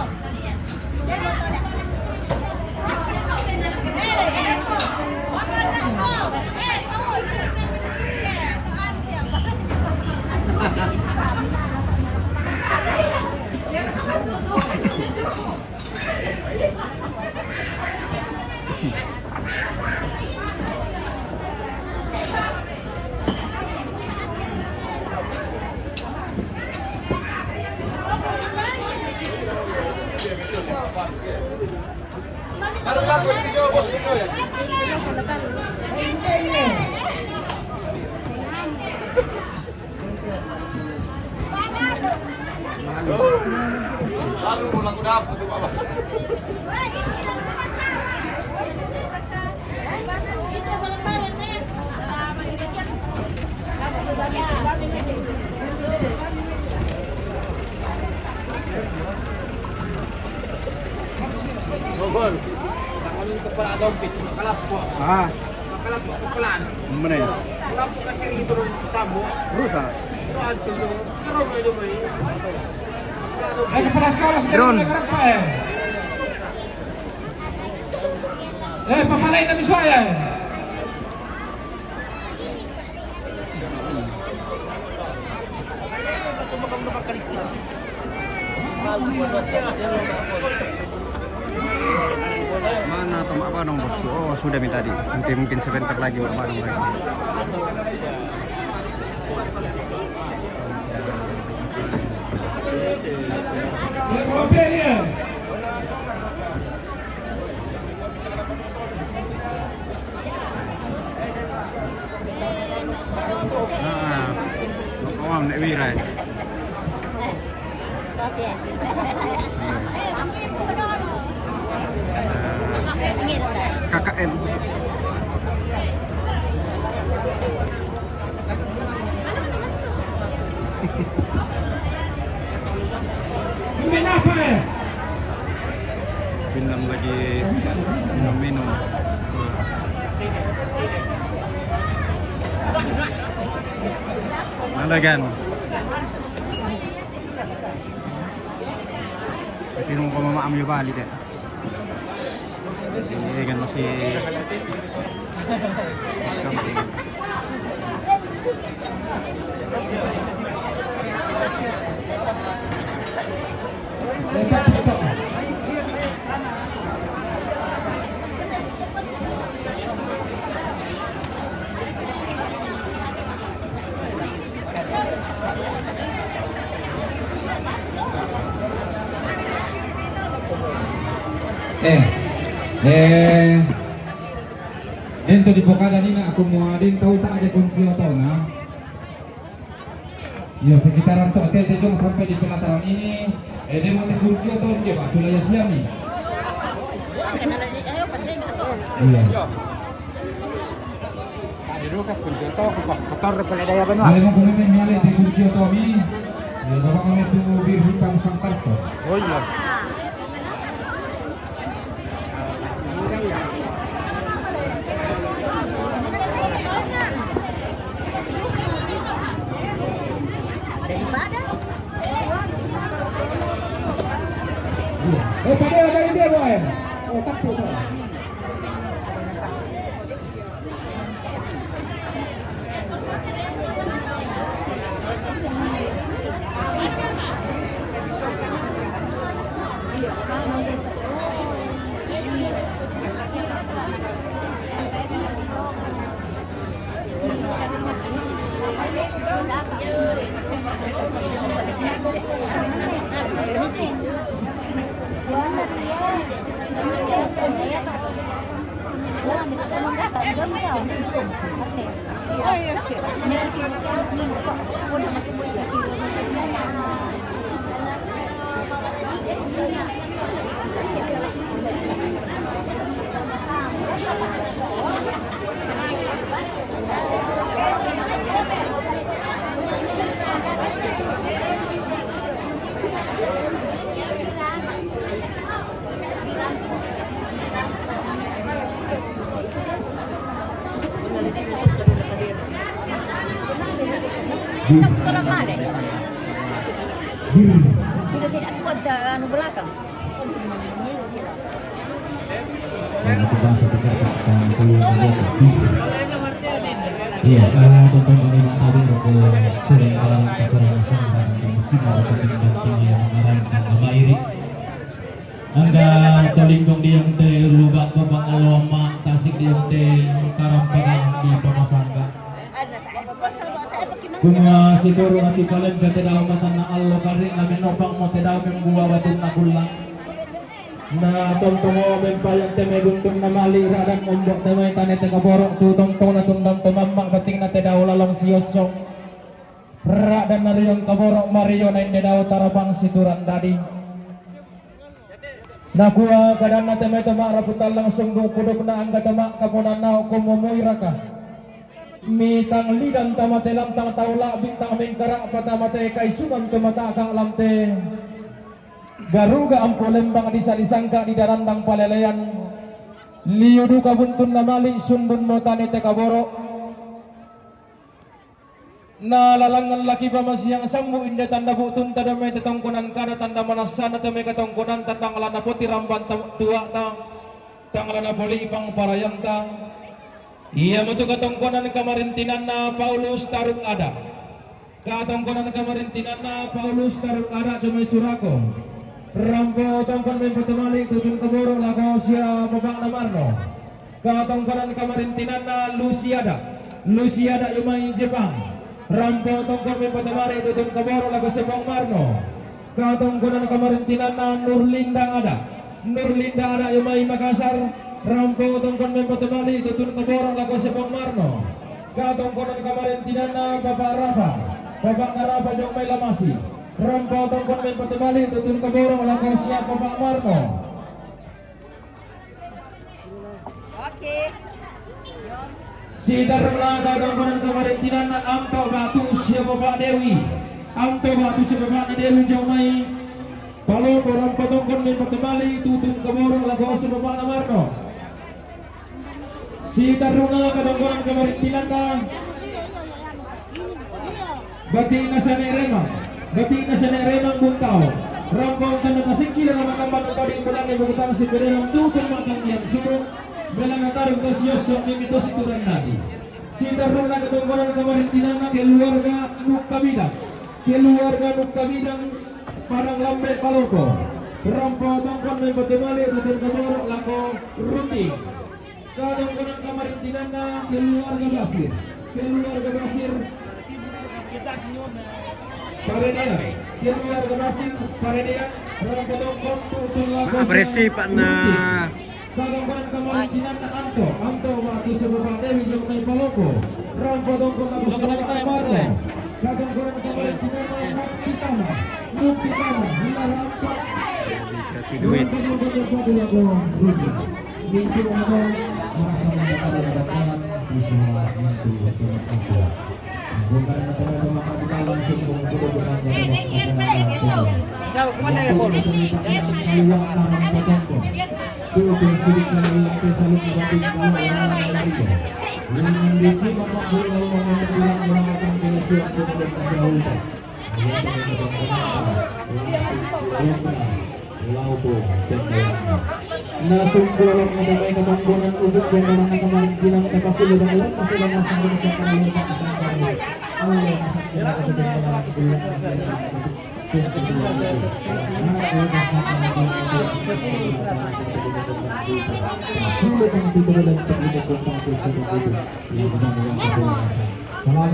Ah. Mana ya? Rusak. Kepala sekolah sedang Drone. mendengar apa ya? Papalay na Biswaya. Mana tomak banong bosku? Oh sudah minta tadi. Mungkin sebentar lagi mak banong lagi. Awam nek wirai. KKN. Kenapa ya? Pinam lagi minum. Mana kan? Tinong ko mama amyo bali deh. Ini kan masih Ento di pokada nina aku mau adin tahu tak ada kunci atau na. Ya sekitaran tok tete jong sampai di pelataran ini. Dia mau kunci atau dia pak tu laya siang ni. Iya. Dulu kan kunci to kotor pala daya Kalau mau kumain miale di kunci atau mi. Ya bapak kami tu bir hutan sangkar to. Oh iya. Tadi ada ide boy. Oh takut. Kalau mana? Sudah tidak kuat anu belakang. Iya, tonton ini tadi sering dalam pasaran dan musim atau tinggi yang mengarahkan nama iri. Anda tolingdong di yang te lubak babang aloma tasik di yang te karampangan di pamasangka. Kuma siguro nanti kalian kata dalam mata na Allah karing na minopang mo te daw ng buwa watong nakulang. Na tong-tongo men payang te may guntong na malira dan umbok te may tanit te kaborok tu tong-tong na tundang tumamang kating na te daw lalong siyosong. Ra dan nariyong kaborok mariyo na hindi daw tarapang situran dadi. Nakuha kadan na te may tumaraputan lang sunggong pudok na ang katamak kapunan na kumumuira ka. Mitang lidan tamate lamtang taula bintang mengkarak patamate kay sunan tumataka lamte garuga ang polembang disalisangka di darandang paleleyan liudu kabuntun na mali sundun mo tanite kaboro na lalangan laki pa masiyang sambu inde tanda butun tada may tetongkunan kada tanda manasana ta may katongkunan tatang lana puti ramban tua ta tang lana poli ipang parayang ta. Iya mutu katongkonan kamarintinan na Paulus Taruk ada. Katongkonan kamarintinan na Paulus Taruk ada cuma surako. Rampo tongkon may patumali tutun kaboro lakaw siya babak na marno. Katongkonan kamarintinan na Luciada. Luciada yung may Jepang. Rampo tongkon may patamari tutun kaboro lago sa Bang Marno. Katongkonan kamarintinan na Nurlinda ada Yumay Makassar. Rampo tongkon may patamari tutun kaboro lago sa Bang Marno. Katongkonan kamarintinan na Bapak Narapa Jong may Lamasi. Rampo tongkon may patamari tutun kaboro lago sa Bapak Marno. Oke. Si Darla Katongkonan kamarintinan na Amto Batu siya Bapak Dewi. Amto Batu siya Bapak Dewi Jong may Palopo Rampo tongkon may patamari tutun kaboro lago sa Bapak Marno. Si Taruna Katongkonan kamarintinan na Bati na sa Neremang Buntao. Rampong tanda tasingkila na mga kapatid ng bulan ay bukutang si Pererang tutong matang yang surong dalam natarong tasyos so nimito si Turan Nabi. Si Taruna Katongkonan kamarintinan na keluarga Nukabidang parang lambe Paloko. Rampong tongkon may batimali tutong kaboro lako Ruti. Katongkonan kamarintinan na keluarga Basir Bersih Pak na. Katongkonan kamarintinan na Amto Batu sa Bapak Dewi Jong may Paloko. Rampo tongkon lago sa Bapak Marno. Katongkonan kamarintinan na Mukitana hila rampo. Kasih duit. Nasunggulang menamai Katongkonan untuk pembangunan kemarintinan Tapasulo dan Ulat Pasulan Nasang Berusaha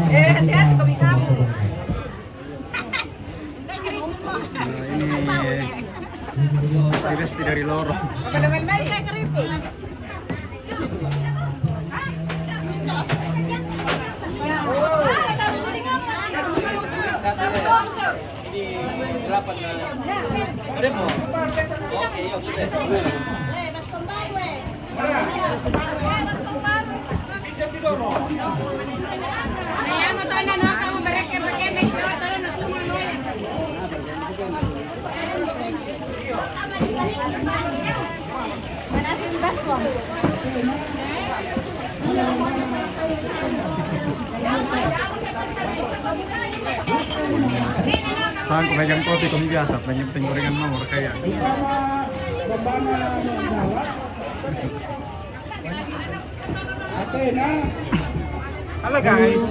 Hati-hati kopi kamu. Ini dari lorong. Balik-balik saya keripik. Saan ko megang kopi kung biasa, penyemping gorengan mawar kaya. Halo guys.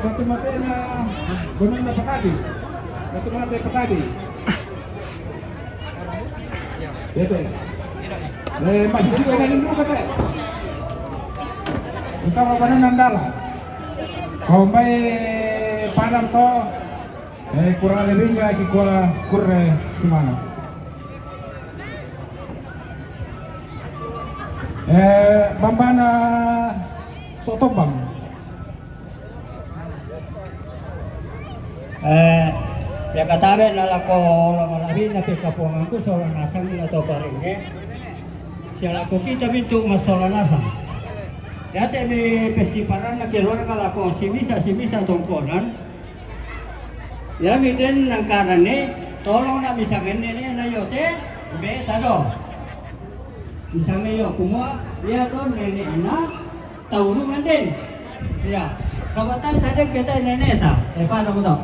Batu mati na gunung na Pakadi. Batu mati Pakadi. Dito. Masih sih na dulu kata. Kita apa nandala. Kau may padam to kurang lebih lagi kurre semana. Bambana sotobang. Ya katabe nalako lamalabi na pikapuangan ko sa nasang nila to paringe. Siya ko kita bintu masola nasa. Dati ni pesiparan na keluar kalako simisa tongkonan. Ya miten nang karane tolong na misamen nene na yote be tado. Misamen yo kumua dia to nene ina taurungan din. Ya, kabatay tadi kita nene ta. Paano mo to?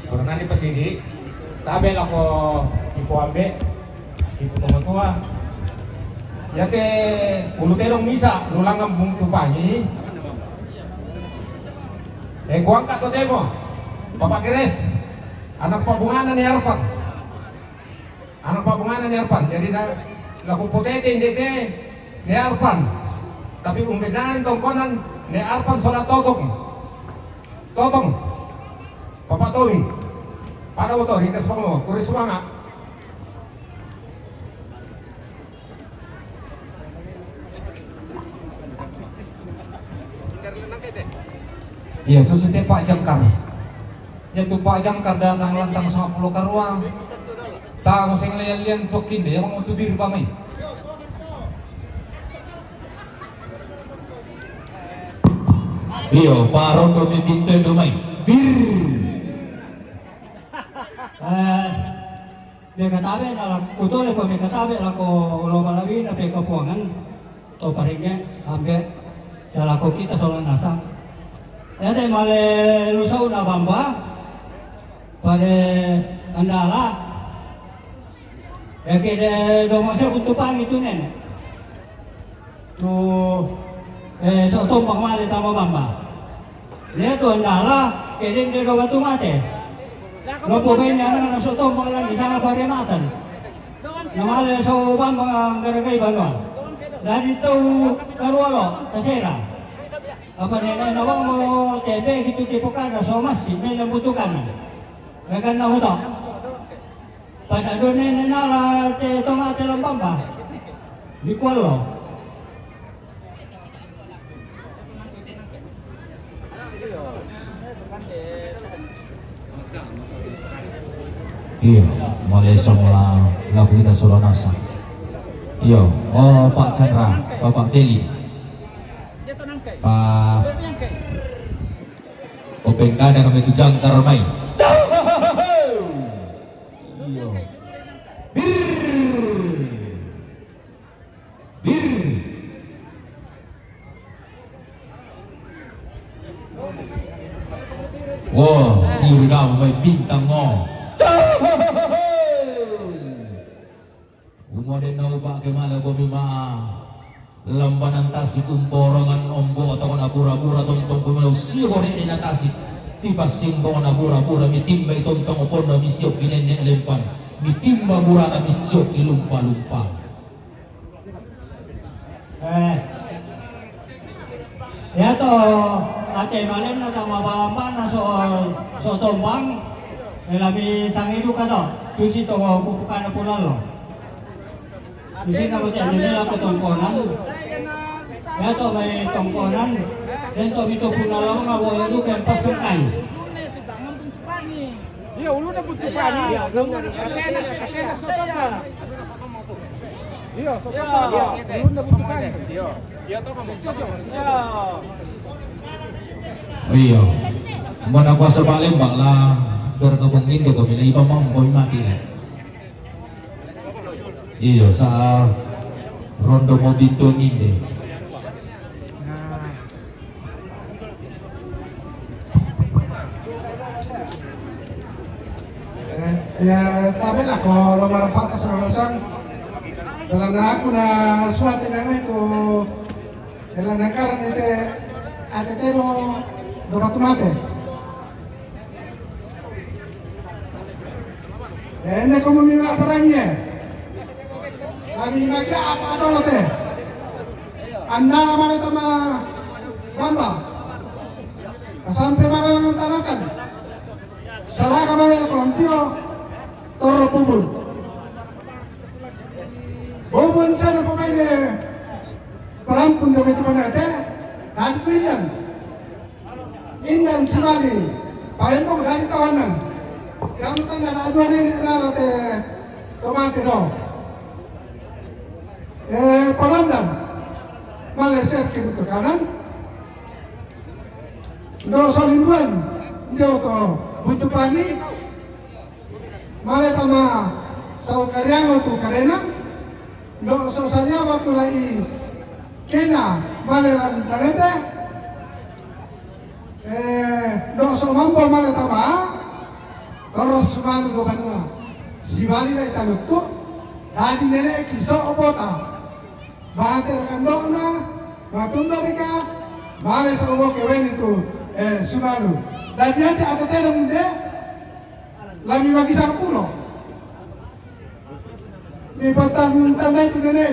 Karena di pesini, tabel ako ipo ambe, ipo tua. Ya ke uluterong misa, nulang ang bung tupangi. Kuang ka to demo, Bapak Kires, anak pabunganan ni Arpat. anak pabunganan ni Arpan jadi laku potete hindi ni Arpan tapi umbedaan tongkonan ni Arpan solat totong Papa Tommy pada mo to hikas mo kuris semangat iya susite Pak Jangkar yaitu Pak Jangkar datang lantang 50 karuang tak masing lian tokin deh yang mau tubir bamai Iyo paron do mipinto do may bir May katabi na utol pa may katabi na ko ulo malawi na may kapuangan to paringe ambe sa lako kita sa nasa. Yate male lusaw na bamba pare andala. Kaya do masya kutupang itu nen. Tu sa tombang male tama bamba. Dia tu andala kaya dia do batu mate. Lo pemain yang nak masuk tombol lagi sana pada matan. Nama so ban gara-gara banwa. Dari tu karualo tasera. Apa ni nawang mo tebe gitu tipo kana so masih may nambutukan. Nagan na mo to. Pada doon ni nala te tomate lang bamba. Di kwalo. Iya, mulai semula lagu kita Solo Nasa. Iya, oh Pak Chandra, Bapak Teli, Pak Openg Kader itu Jangkar Mai. Iya, bir. Wow, diri kamu main bintang ngong. Umode na upa kemala ko bima lambanan tasik umporongan ombo atau na pura-pura tontong kumulaw sihore na tasik tiba simbong na pura-pura mitimba itontong upon na misyok kinene elimpan mitimba mura na misyok ilumpa-lumpa ya to ate malen na tama bamba na so tombang labi sangidu ka to susi to kupukan na pulalo. Di sini ako nila ko tongkonan. Ya to may tongkonan. Dan to mito punalaw nga wo yung kaya pasangkay. iya ulu na butuh pani kakena sotopa iya sotopa ulu na butuh pani iya to kami cocok iya mana kuasa Palembang lah berkebengin dia kami iba mampu mati lah iya sa rondo mobito ini ya tabi lah ko lomar patas rolasan dalam aku na suatu nama itu dalam nakaran itu atetero do batu mate ene como mi va paranya lagi maga apa dolo teh anda mana tama bamba sampai mana dengan tanasan salah kamar kolampio Toro Bubun sana pemain perampun kami teman ada tadi tu Indan sekali Palembang dari tawanan yang tanda aduan ini nala te tomate do Palandan Malaysia ke kanan do solimbuan dia to butuh pani male tama sa karyano tu karena do so salia waktu lagi kena male lan tarete do so mampo male tama terus manu go banua si bali na italutu tadi nene kiso obota bater kandona matumbarika male sa ubo kewen itu sumanu dan dia ada terung de lami bagi sang puno May tanda itu nenek.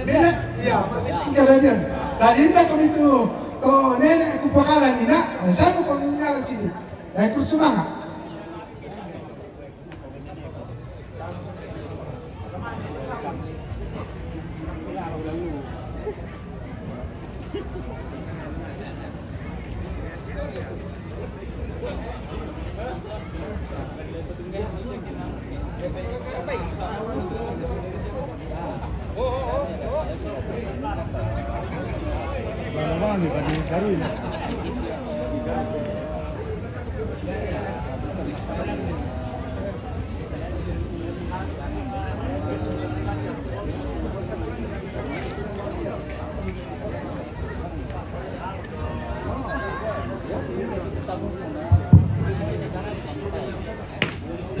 Nenek, iya masih singkat aja. Dan indah kami itu, nenek kupakaran ini, saya mau pengennya sini. Dan ikut semangat.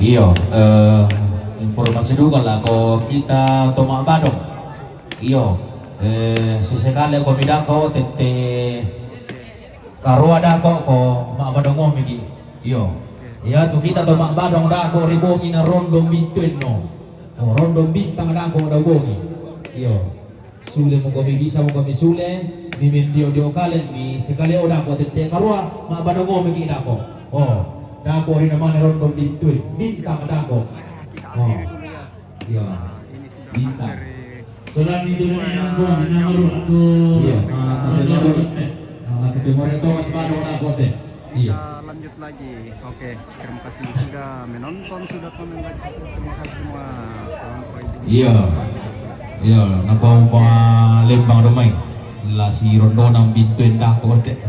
Iyo, informasi juga lah ko kita tomak badong. Iyo, sesekali ko midako tete karua dako ko mak badong ngomigi. Iyo, ya tu kita tomak badong dako ribogi na rondo bintuen no. Oh, rondo bintang dako dagogi. Iyo, sule mo kami bisa mo kami sule, mimin dio kale mi sekali oda ko tete karua mak badong ngomigi dako. Oh. Dako rin naman rondo bintuen, bintang dako. Oh, iya, bintang. Solan di dunia yang gua menamaru atau Iya, ketemu itu kan baru dako teh. Iya. Lanjut lagi. Oke, terima kasih sudah menonton, sudah komen lagi. Terima kasih semua. Iya, iya, napau pa lembang domay. La si rondo ng bintuen dako teh.